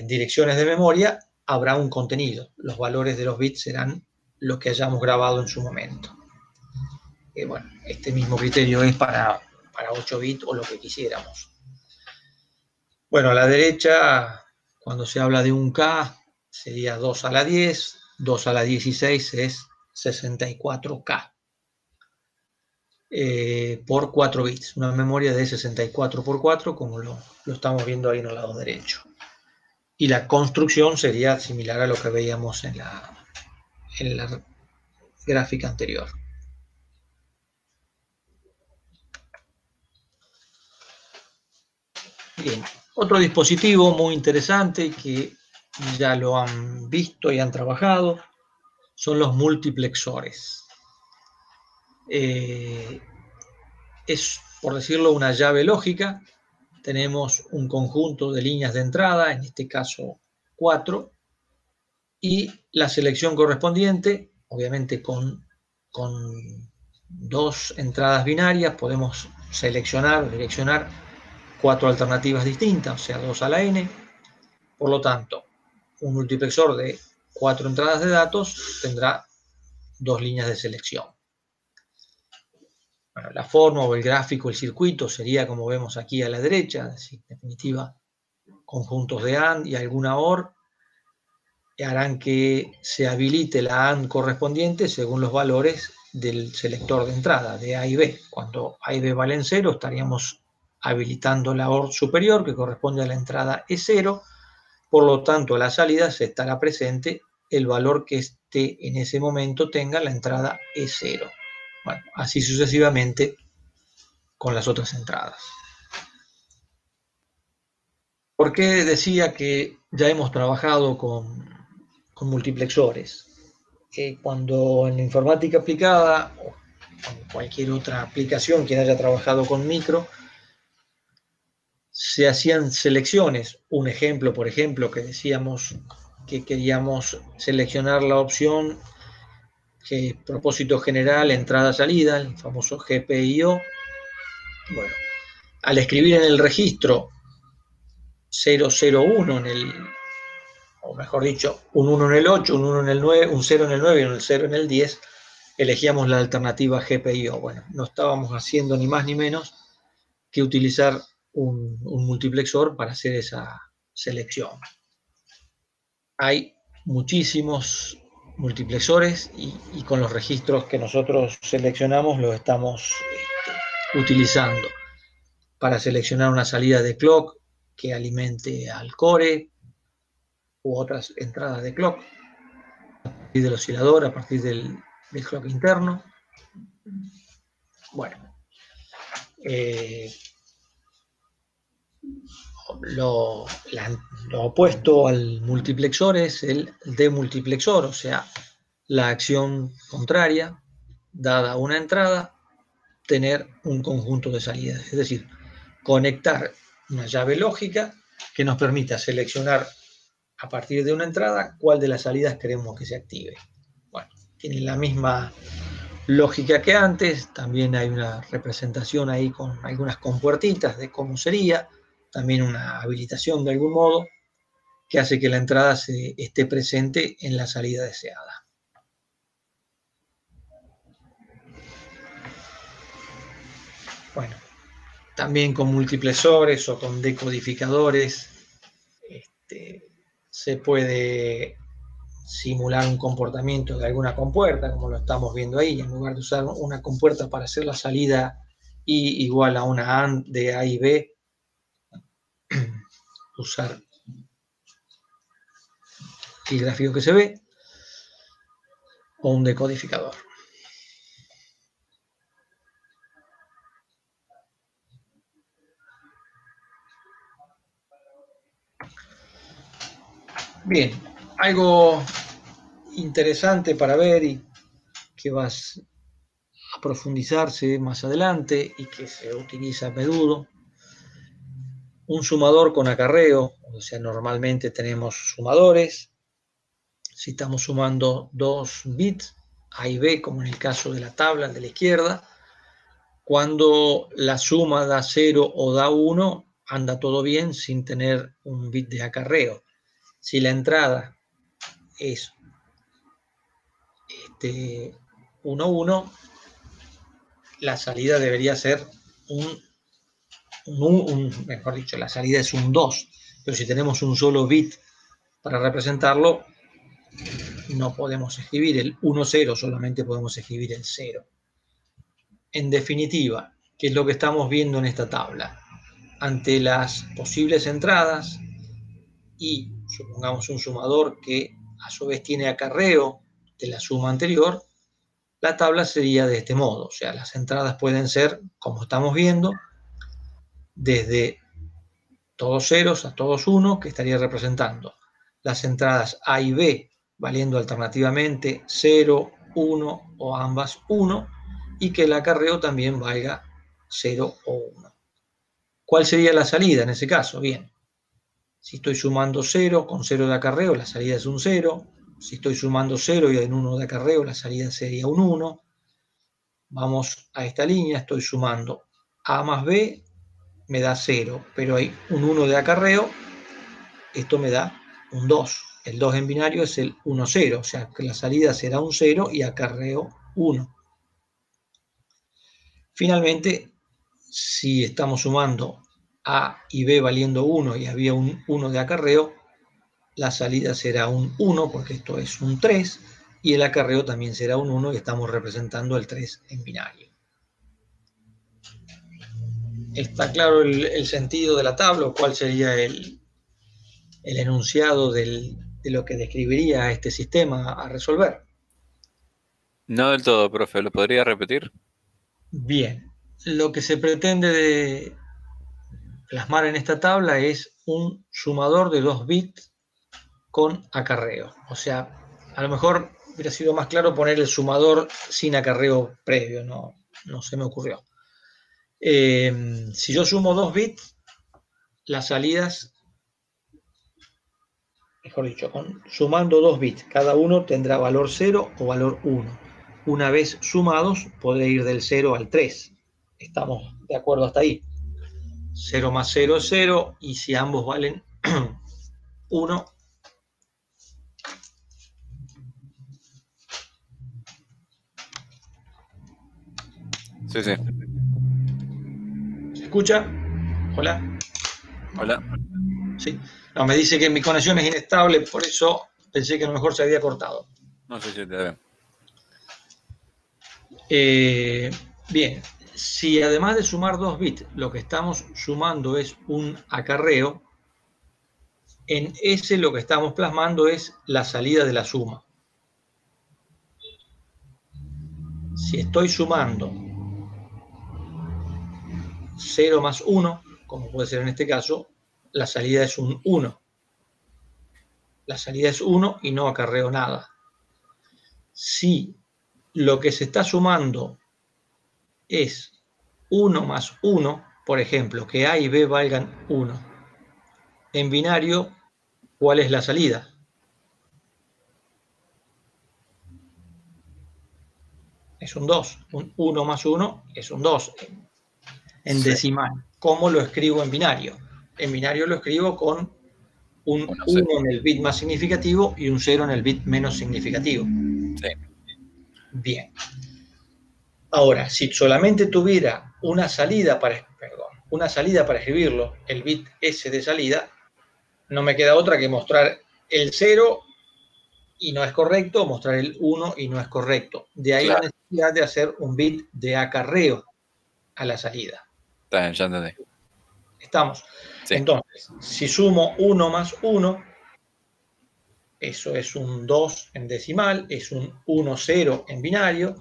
direcciones de memoria habrá un contenido. Los valores de los bits serán lo que hayamos grabado en su momento. Bueno, este mismo criterio es para 8 bits o lo que quisiéramos. Bueno, a la derecha, cuando se habla de un K, sería 2 a la 10, 2 a la 16 es 64K. Por 4 bits, una memoria de 64 por 4, como lo estamos viendo ahí en el lado derecho. Y la construcción sería similar a lo que veíamos en la gráfica anterior. Bien, otro dispositivo muy interesante que ya lo han visto y han trabajado, son los multiplexores. Es, por decirlo, una llave lógica. Tenemos un conjunto de líneas de entrada, en este caso 4, y la selección correspondiente, obviamente con 2 entradas binarias, podemos seleccionar o direccionar 4 alternativas distintas, o sea, 2 a la n. Por lo tanto, un multiplexor de 4 entradas de datos tendrá 2 líneas de selección. Bueno, la forma o el gráfico, el circuito sería como vemos aquí a la derecha, en definitiva, conjuntos de AND y alguna OR harán que se habilite la AND correspondiente según los valores del selector de entrada, de A y B. Cuando A y B valen 0, estaríamos habilitando la OR superior, que corresponde a la entrada E0, por lo tanto a la salida se estará presente el valor que en ese momento tenga la entrada E0. Bueno, así sucesivamente con las otras entradas. ¿Por qué decía que ya hemos trabajado con multiplexores? Cuando en la informática aplicada o en cualquier otra aplicación que haya trabajado con micro, se hacían selecciones. Un ejemplo, por ejemplo, que decíamos que queríamos seleccionar la opción que propósito general, entrada-salida, el famoso GPIO. Bueno, al escribir en el registro 001 en el, o mejor dicho, un 1 en el 8, un 1 en el 9, un 0 en el 9 y un 0 en el 10, elegíamos la alternativa GPIO. Bueno, no estábamos haciendo ni más ni menos que utilizar un multiplexor para hacer esa selección. Hay muchísimos multiplexores y con los registros que nosotros seleccionamos los estamos utilizando para seleccionar una salida de clock que alimente al core u otras entradas de clock a partir del oscilador, a partir del clock interno. Bueno, lo opuesto al multiplexor es el demultiplexor, o sea, la acción contraria, dada una entrada, tener un conjunto de salidas, es decir, conectar una llave lógica que nos permita seleccionar a partir de una entrada cuál de las salidas queremos que se active. Bueno, tiene la misma lógica que antes, también hay una representación ahí con algunas compuertitas de cómo sería, también una habilitación de algún modo que hace que la entrada esté presente en la salida deseada. Bueno, también con multiplexores o con decodificadores se puede simular un comportamiento de alguna compuerta, como lo estamos viendo ahí. En lugar de usar una compuerta para hacer la salida I igual a una AND de A y B, usar el gráfico que se ve o un decodificador. Bien, algo interesante para ver y que va a profundizarse más adelante y que se utiliza a menudo, un sumador con acarreo, o sea, normalmente tenemos sumadores. Si estamos sumando 2 bits, A y B, como en el caso de la tabla de la izquierda, cuando la suma da 0 o da 1, anda todo bien sin tener un bit de acarreo. Si la entrada es 1, 1, la salida debería ser mejor dicho, la salida es un 2, pero si tenemos un solo bit para representarlo, no podemos escribir el 1, 0, solamente podemos escribir el 0. En definitiva, ¿qué es lo que estamos viendo en esta tabla? Ante las posibles entradas y supongamos un sumador que a su vez tiene acarreo de la suma anterior, la tabla sería de este modo, o sea, las entradas pueden ser, como estamos viendo, desde todos ceros a todos 1, que estaría representando las entradas A y B valiendo alternativamente 0, 1 o ambas 1, y que el acarreo también valga 0 o 1. ¿Cuál sería la salida en ese caso? Bien, si estoy sumando 0 con 0 de acarreo, la salida es un 0. Si estoy sumando 0 y en 1 de acarreo, la salida sería un 1. Vamos a esta línea, estoy sumando A más B, me da 0, pero hay un 1 de acarreo, esto me da un 2. El 2 en binario es el 1, 0, o sea que la salida será un 0 y acarreo 1. Finalmente, si estamos sumando A y B valiendo 1 y había un 1 de acarreo, la salida será un 1, porque esto es un 3, y el acarreo también será un 1, y estamos representando el 3 en binario. ¿Está claro el sentido de la tabla o cuál sería el enunciado de lo que describiría este sistema a resolver? No del todo, profe. ¿Lo podría repetir? Bien, lo que se pretende de plasmar en esta tabla es un sumador de 2 bits con acarreo. O sea, a lo mejor hubiera sido más claro poner el sumador sin acarreo previo, no se me ocurrió. Si yo sumo 2 bits, las salidas, mejor dicho, sumando 2 bits, cada uno tendrá valor 0 o valor 1. Una vez sumados, podré ir del 0 al 3. ¿Estamos de acuerdo hasta ahí? 0 más 0 es 0, y si ambos valen 1, Sí, sí. ¿se escucha? Hola. Hola. Sí. No, me dice que mi conexión es inestable, por eso pensé que a lo mejor se había cortado. No sé si te veo. Bien, si además de sumar 2 bits, lo que estamos sumando es un acarreo, en ese lo que estamos plasmando es la salida de la suma. Si estoy sumando 0 más 1, como puede ser en este caso, la salida es un 1. La salida es 1 y no acarreo nada. Si lo que se está sumando es 1 más 1, por ejemplo, que A y B valgan 1. En binario, ¿cuál es la salida? Es un 2. Un 1 más 1 es un 2 en Sí. decimal. ¿Cómo lo escribo en binario? En binario lo escribo con un 1 en el bit más significativo y un 0 en el bit menos significativo. Sí. Bien. Ahora, si solamente tuviera una salida para escribirlo, el bit S de salida, no me queda otra que mostrar el 0 y no es correcto, mostrar el 1 y no es correcto. De ahí Claro. la necesidad de hacer un bit de acarreo a la salida. Está bien, ya entendí. ¿Estamos? Sí. Entonces, si sumo 1 más 1, eso es un 2 en decimal, es un 1, 0 en binario,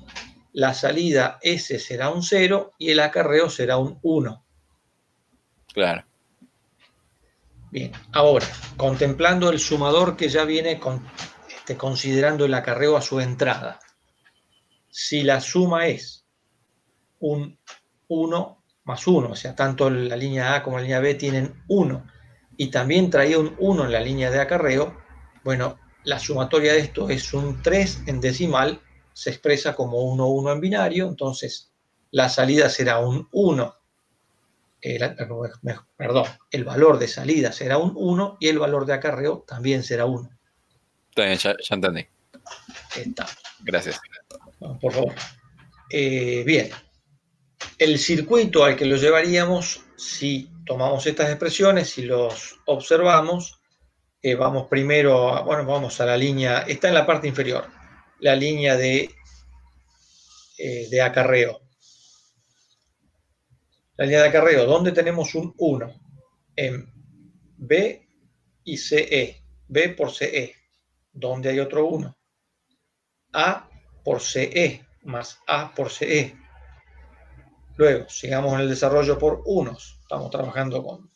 la salida S será un 0 y el acarreo será un 1. Claro. Bien, ahora, contemplando el sumador que ya viene considerando el acarreo a su entrada. Si la suma es un 1 más 1, o sea, tanto la línea A como la línea B tienen 1, y también traía un 1 en la línea de acarreo, bueno, la sumatoria de esto es un 3 en decimal, se expresa como 1, 1 en binario, entonces la salida será un 1. El valor de salida será un 1 y el valor de acarreo también será 1. Está bien, ya entendí. Está. Gracias. No, por favor. Bien. El circuito al que lo llevaríamos, si tomamos estas expresiones, si los observamos, vamos primero, vamos a la línea, está en la parte inferior, la línea de acarreo. La línea de acarreo, ¿dónde tenemos un 1? En B y CE. B por CE. ¿Dónde hay otro 1? A por CE más A por CE. Luego, sigamos en el desarrollo por unos. Estamos trabajando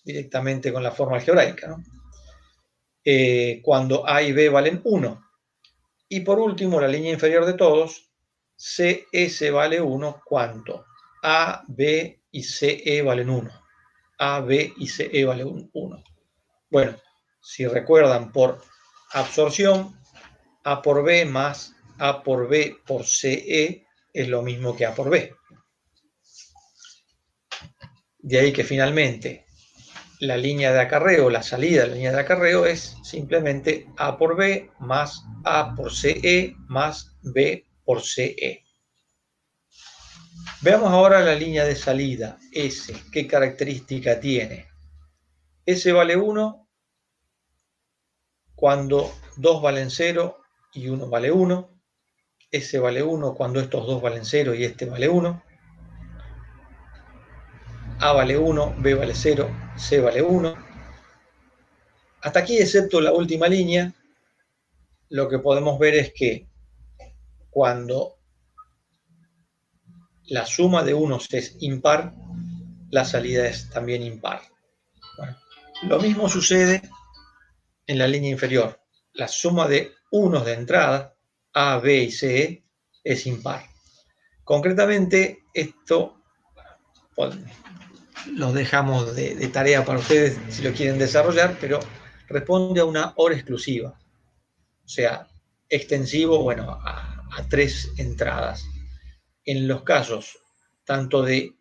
directamente con la forma algebraica, ¿no? cuando A y B valen 1. Y por último, la línea inferior de todos, CS vale 1 cuando A, B y CE valen 1. A, B y CE valen 1. Bueno, si recuerdan, por absorción, A por B más A por B por CE es lo mismo que A por B. De ahí que finalmente la línea de acarreo, la salida de la línea de acarreo es simplemente A por B más A por CE más B por CE. Veamos ahora la línea de salida, S. ¿Qué característica tiene? S vale 1 cuando 2 valen 0 y 1 vale 1. S vale 1 cuando estos dos valen 0 y este vale 1. A vale 1, B vale 0, C vale 1. Hasta aquí, excepto la última línea, lo que podemos ver es que cuando la suma de unos es impar, la salida es también impar. Bueno, lo mismo sucede en la línea inferior. La suma de unos de entrada, A, B y C, es impar. Concretamente, esto lo dejamos de tarea para ustedes si lo quieren desarrollar, pero responde a una OR exclusiva. O sea, extensivo, bueno, a 3 entradas. En los casos tanto de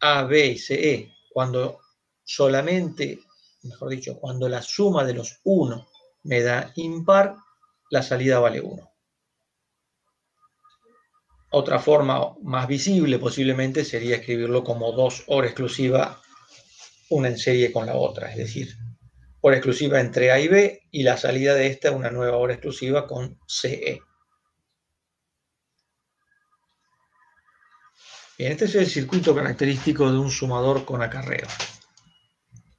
A, B y CE, cuando solamente, mejor dicho, cuando la suma de los 1 me da impar, la salida vale 1. Otra forma más visible posiblemente sería escribirlo como 2 OR exclusiva, una en serie con la otra, es decir, OR exclusiva entre A y B y la salida de esta una nueva OR exclusiva con CE. Bien, este es el circuito característico de un sumador con acarreo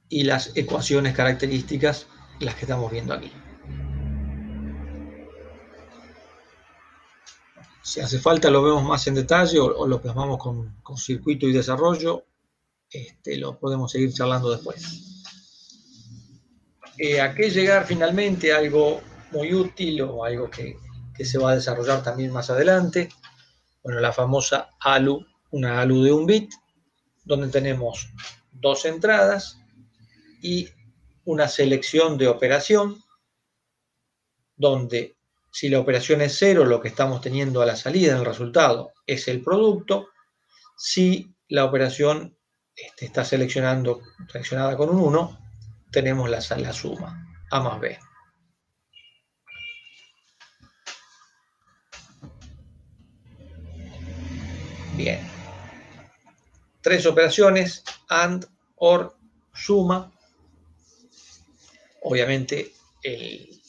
y las ecuaciones características, las que estamos viendo aquí. Si hace falta lo vemos más en detalle o lo plasmamos con circuito y desarrollo, lo podemos seguir charlando después. ¿A qué llegar finalmente? Algo muy útil o algo que se va a desarrollar también más adelante. Bueno, la famosa ALU, una ALU de 1 bit, donde tenemos 2 entradas y una selección de operación, donde si la operación es 0, lo que estamos teniendo a la salida en el resultado es el producto. Si la operación está seleccionada con un 1, tenemos la suma, A más B. Bien. 3 operaciones, AND, OR, suma. Obviamente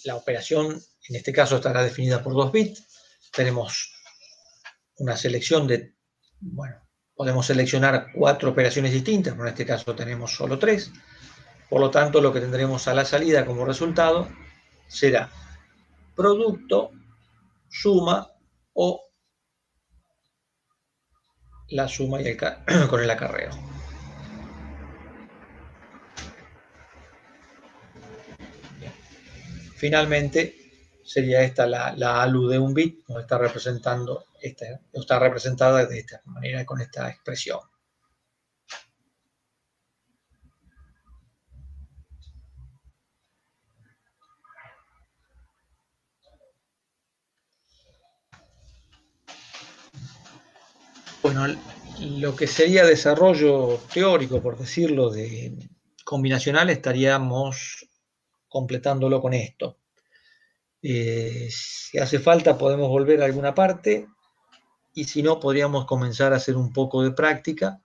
la operación en este caso estará definida por 2 bits. Tenemos una selección de, bueno, podemos seleccionar 4 operaciones distintas, pero en este caso tenemos solo 3. Por lo tanto, lo que tendremos a la salida como resultado será producto, suma o la suma y con el acarreo. Bien. Finalmente, sería esta la ALU de 1 bit, nos está está representada de esta manera con esta expresión. Bueno, lo que sería desarrollo teórico, por decirlo, de combinacional, estaríamos completándolo con esto. Si hace falta podemos volver a alguna parte y si no podríamos comenzar a hacer un poco de práctica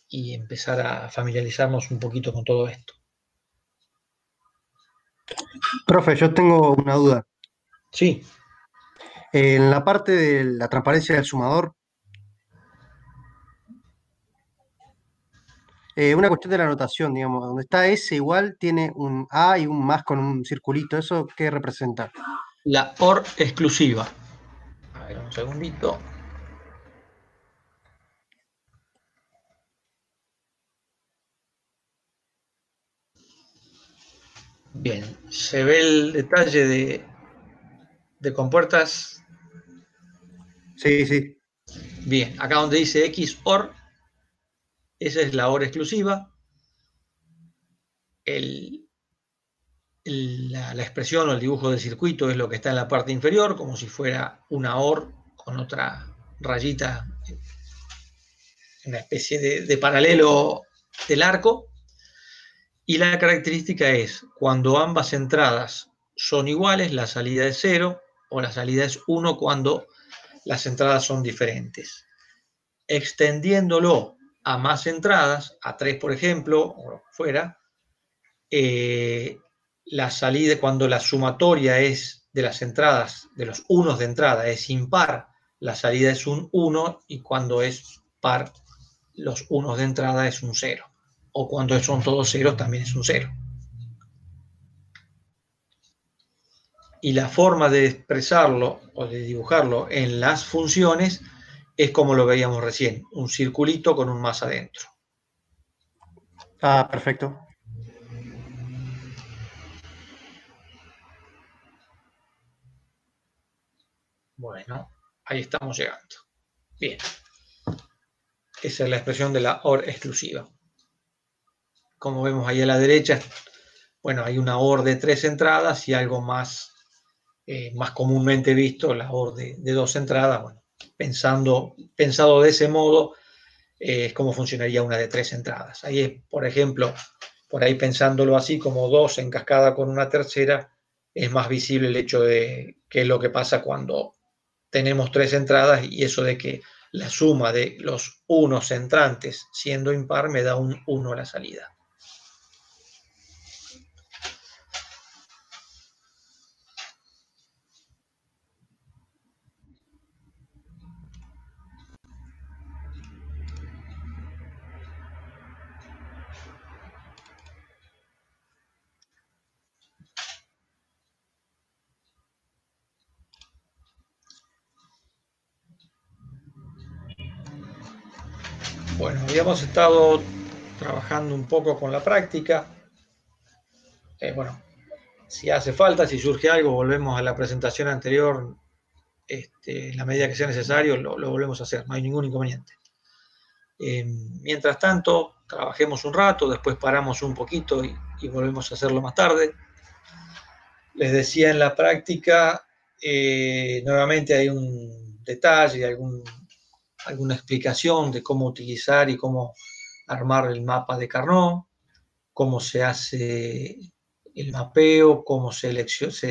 y empezar a familiarizarnos un poquito con todo esto. Profe, yo tengo una duda. Sí. En la parte de la transparencia del sumador, una cuestión de la anotación, digamos, donde está S igual, tiene un A y un más con un circulito. ¿Eso qué representa? La OR exclusiva. A ver, un segundito. Bien, se ve el detalle de compuertas. Sí, sí. Bien, acá donde dice XOR, esa es la OR exclusiva. La expresión o el dibujo del circuito es lo que está en la parte inferior, como si fuera una OR con otra rayita, una especie de paralelo del arco. Y la característica es, cuando ambas entradas son iguales, la salida es 0, o la salida es 1 cuando las entradas son diferentes. Extendiéndolo a más entradas, a 3 por ejemplo, o fuera, la salida, cuando la sumatoria es de las entradas, de los unos de entrada, es impar, la salida es un 1, y cuando es par, los unos de entrada es un 0. O cuando son todos ceros, también es un 0. Y la forma de expresarlo o de dibujarlo en las funciones es como lo veíamos recién, un circulito con un más adentro. Ah, perfecto. Bueno, ahí estamos llegando. Bien. Esa es la expresión de la OR exclusiva. Como vemos ahí a la derecha, bueno, hay una OR de 3 entradas y algo más, más comúnmente visto, la OR de 2 entradas. Bueno, pensado de ese modo, es como funcionaría una de 3 entradas. Ahí es, por ejemplo, por ahí pensándolo así, como 2 en cascada con una tercera, es más visible el hecho de qué es lo que pasa cuando tenemos 3 entradas, y eso de que la suma de los unos entrantes siendo impar me da un 1 a la salida. Bueno, habíamos estado trabajando un poco con la práctica. Bueno, si hace falta, si surge algo, volvemos a la presentación anterior. En la medida que sea necesario, lo volvemos a hacer, no hay ningún inconveniente. Mientras tanto, trabajemos un rato, después paramos un poquito y volvemos a hacerlo más tarde. Les decía, en la práctica, nuevamente hay un detalle, alguna explicación de cómo utilizar y cómo armar el mapa de Carnot, cómo se hace el mapeo, cómo se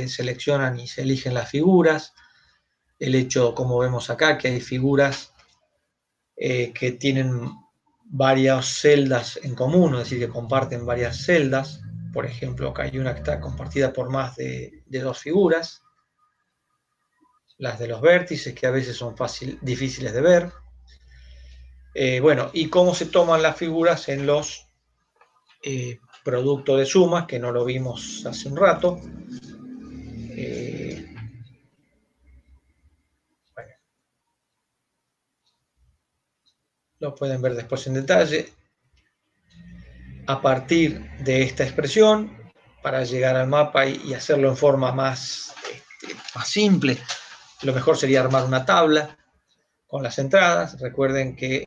seleccionan y se eligen las figuras, el hecho, como vemos acá, que hay figuras que tienen varias celdas en común, es decir, que comparten varias celdas. Por ejemplo, acá hay una que está compartida por más de 2 figuras, las de los vértices, que a veces son difíciles de ver. Bueno, y cómo se toman las figuras en los productos de sumas, que no lo vimos hace un rato. Bueno, lo pueden ver después en detalle. A partir de esta expresión, para llegar al mapa y hacerlo en forma más simple, lo mejor sería armar una tabla con las entradas. Recuerden que,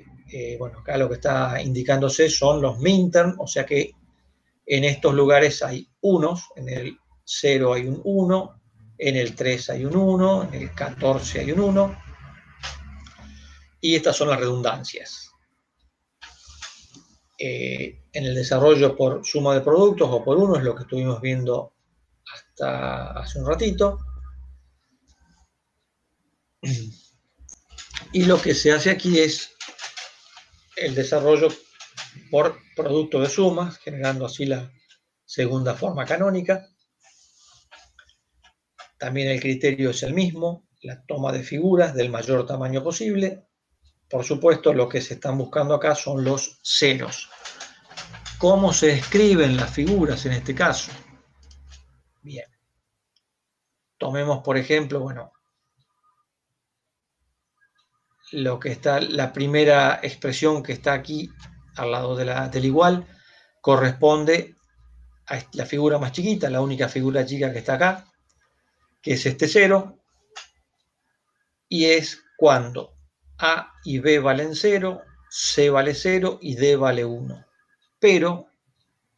bueno, acá lo que está indicándose son los minterm, o sea que en estos lugares hay unos, en el 0 hay un 1, en el 3 hay un 1, en el 14 hay un 1, y estas son las redundancias. En el desarrollo por suma de productos o por 1 es lo que estuvimos viendo hasta hace un ratito. Y lo que se hace aquí es el desarrollo por producto de sumas, generando así la segunda forma canónica. También el criterio es el mismo, la toma de figuras del mayor tamaño posible. Por supuesto, lo que se están buscando acá son los ceros. ¿Cómo se escriben las figuras en este caso? Bien. Tomemos, por ejemplo, bueno, lo que está, la primera expresión que está aquí al lado del igual, corresponde a la figura más chiquita, la única figura chica que está acá, que es este 0, y es cuando A y B valen 0, C vale 0 y D vale 1. Pero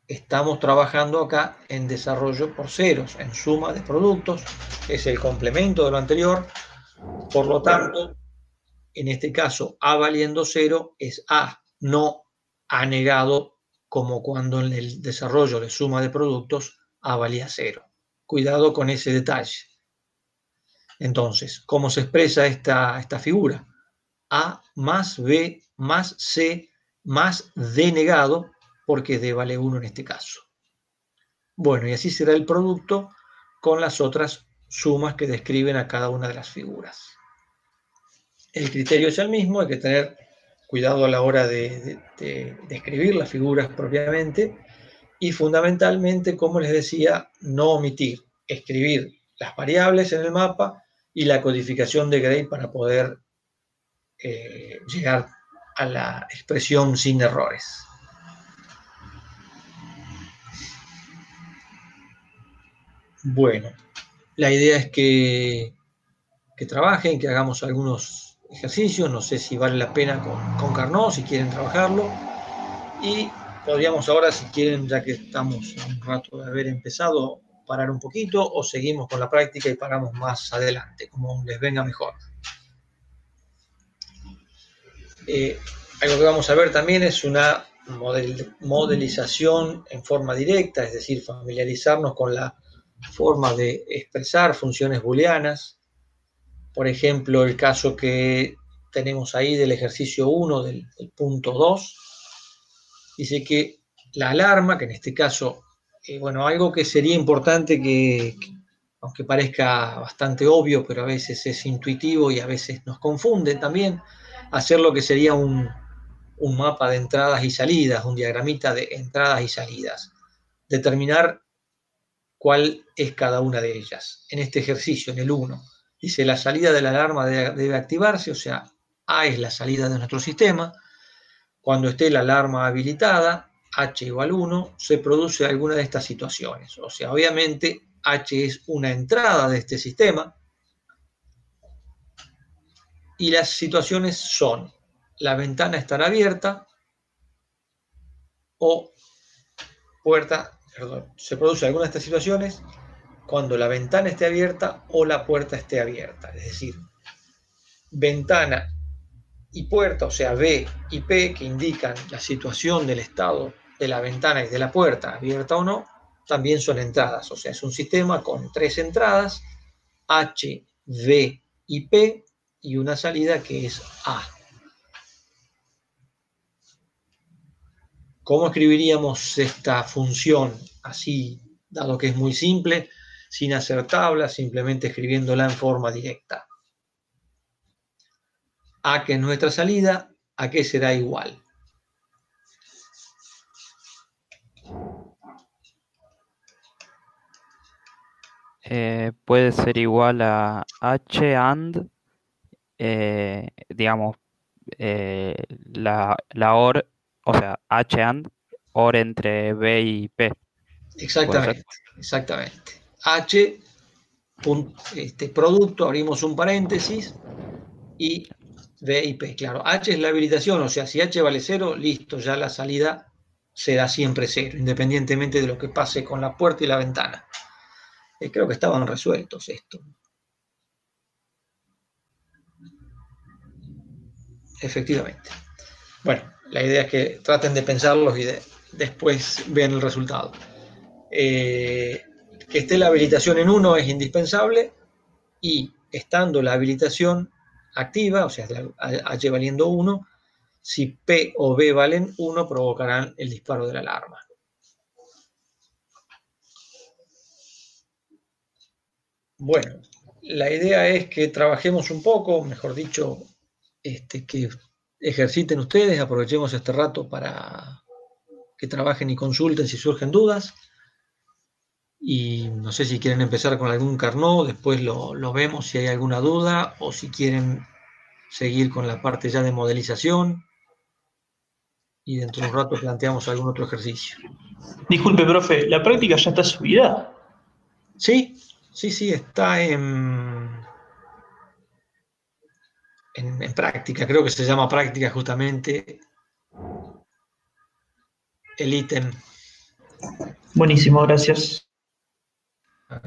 estamos trabajando acá en desarrollo por ceros, en suma de productos, es el complemento de lo anterior, por lo tanto, en este caso A valiendo 0 es A, no A negado, como cuando en el desarrollo de suma de productos A valía 0. Cuidado con ese detalle. Entonces, ¿cómo se expresa esta figura? A más B más C más D negado, porque D vale 1 en este caso. Bueno, y así será el producto con las otras sumas que describen a cada una de las figuras. El criterio es el mismo, hay que tener cuidado a la hora de escribir las figuras propiamente y fundamentalmente, como les decía, no omitir, escribir las variables en el mapa y la codificación de Gray para poder llegar a la expresión sin errores. Bueno, la idea es que trabajen, que hagamos algunos ejercicios, no sé si vale la pena con Carnot, si quieren trabajarlo, y podríamos ahora, si quieren, ya que estamos a un rato de haber empezado, parar un poquito, o seguimos con la práctica y paramos más adelante, como les venga mejor. Algo que vamos a ver también es una modelización en forma directa, es decir, familiarizarnos con la forma de expresar funciones booleanas. Por ejemplo, el caso que tenemos ahí del ejercicio 1 del punto 2, dice que la alarma, que en este caso, bueno, algo que sería importante que, aunque parezca bastante obvio, pero a veces es intuitivo y a veces nos confunde también, hacer lo que sería un mapa de entradas y salidas, un diagramita de entradas y salidas. Determinar cuál es cada una de ellas. En este ejercicio, en el 1, dice la salida de la alarma debe activarse, o sea, A es la salida de nuestro sistema. Cuando esté la alarma habilitada, H igual 1, se produce alguna de estas situaciones. O sea, obviamente H es una entrada de este sistema y las situaciones son: la ventana estará abierta o puerta, perdón, se produce alguna de estas situaciones cuando la ventana esté abierta o la puerta esté abierta. Es decir, ventana y puerta, o sea, B y P, que indican la situación del estado de la ventana y de la puerta, abierta o no, también son entradas. O sea, es un sistema con 3 entradas, H, V y P, y una salida que es A. ¿Cómo escribiríamos esta función así, dado que es muy simple, sin hacer tablas, simplemente escribiéndola en forma directa? A, que es nuestra salida, ¿a qué será igual? Puede ser igual a H and, digamos, la OR, o sea, H and OR entre B y P. Exactamente, exactamente. H, producto, abrimos un paréntesis, y B y P. Claro, H es la habilitación, o sea, si H vale 0, listo, ya la salida será siempre 0, independientemente de lo que pase con la puerta y la ventana. Creo que estaban resueltos esto. Efectivamente. Bueno, la idea es que traten de pensarlos y después vean el resultado. Que esté la habilitación en 1 es indispensable, y estando la habilitación activa, o sea, H valiendo 1, si P o B valen 1, provocarán el disparo de la alarma. Bueno, la idea es que trabajemos un poco, mejor dicho, que ejerciten ustedes, aprovechemos este rato para que trabajen y consulten si surgen dudas. Y no sé si quieren empezar con algún Carnot, después lo vemos si hay alguna duda, o si quieren seguir con la parte ya de modelización, y dentro de un rato planteamos algún otro ejercicio. Disculpe, profe, ¿la práctica ya está subida? Sí, está en práctica, creo que se llama práctica justamente el ítem. Buenísimo, gracias.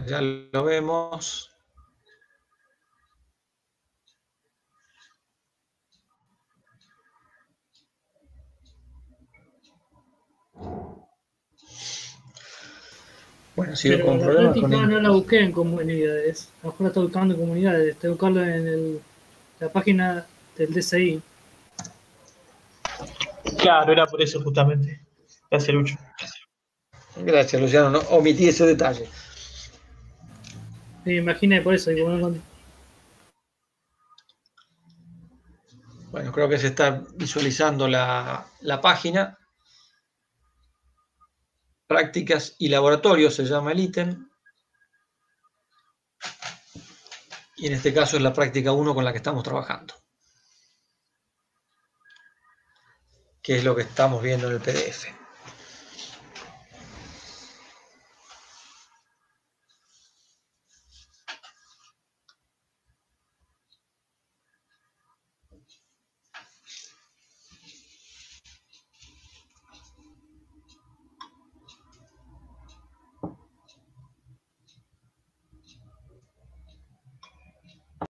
Ya lo vemos. Bueno, sigo Pero con la problemas práctica con no la busqué en comunidades. A lo mejor la estoy buscando en comunidades. Estoy buscando en la página del DCI. Claro, era por eso justamente. Gracias, Lucho. Gracias, Luciano, no omití ese detalle. Me imaginé por eso. Digo, no encontré. Bueno, creo que se está visualizando la página. Prácticas y laboratorios se llama el ítem. Y en este caso es la práctica 1 con la que estamos trabajando, que es lo que estamos viendo en el PDF.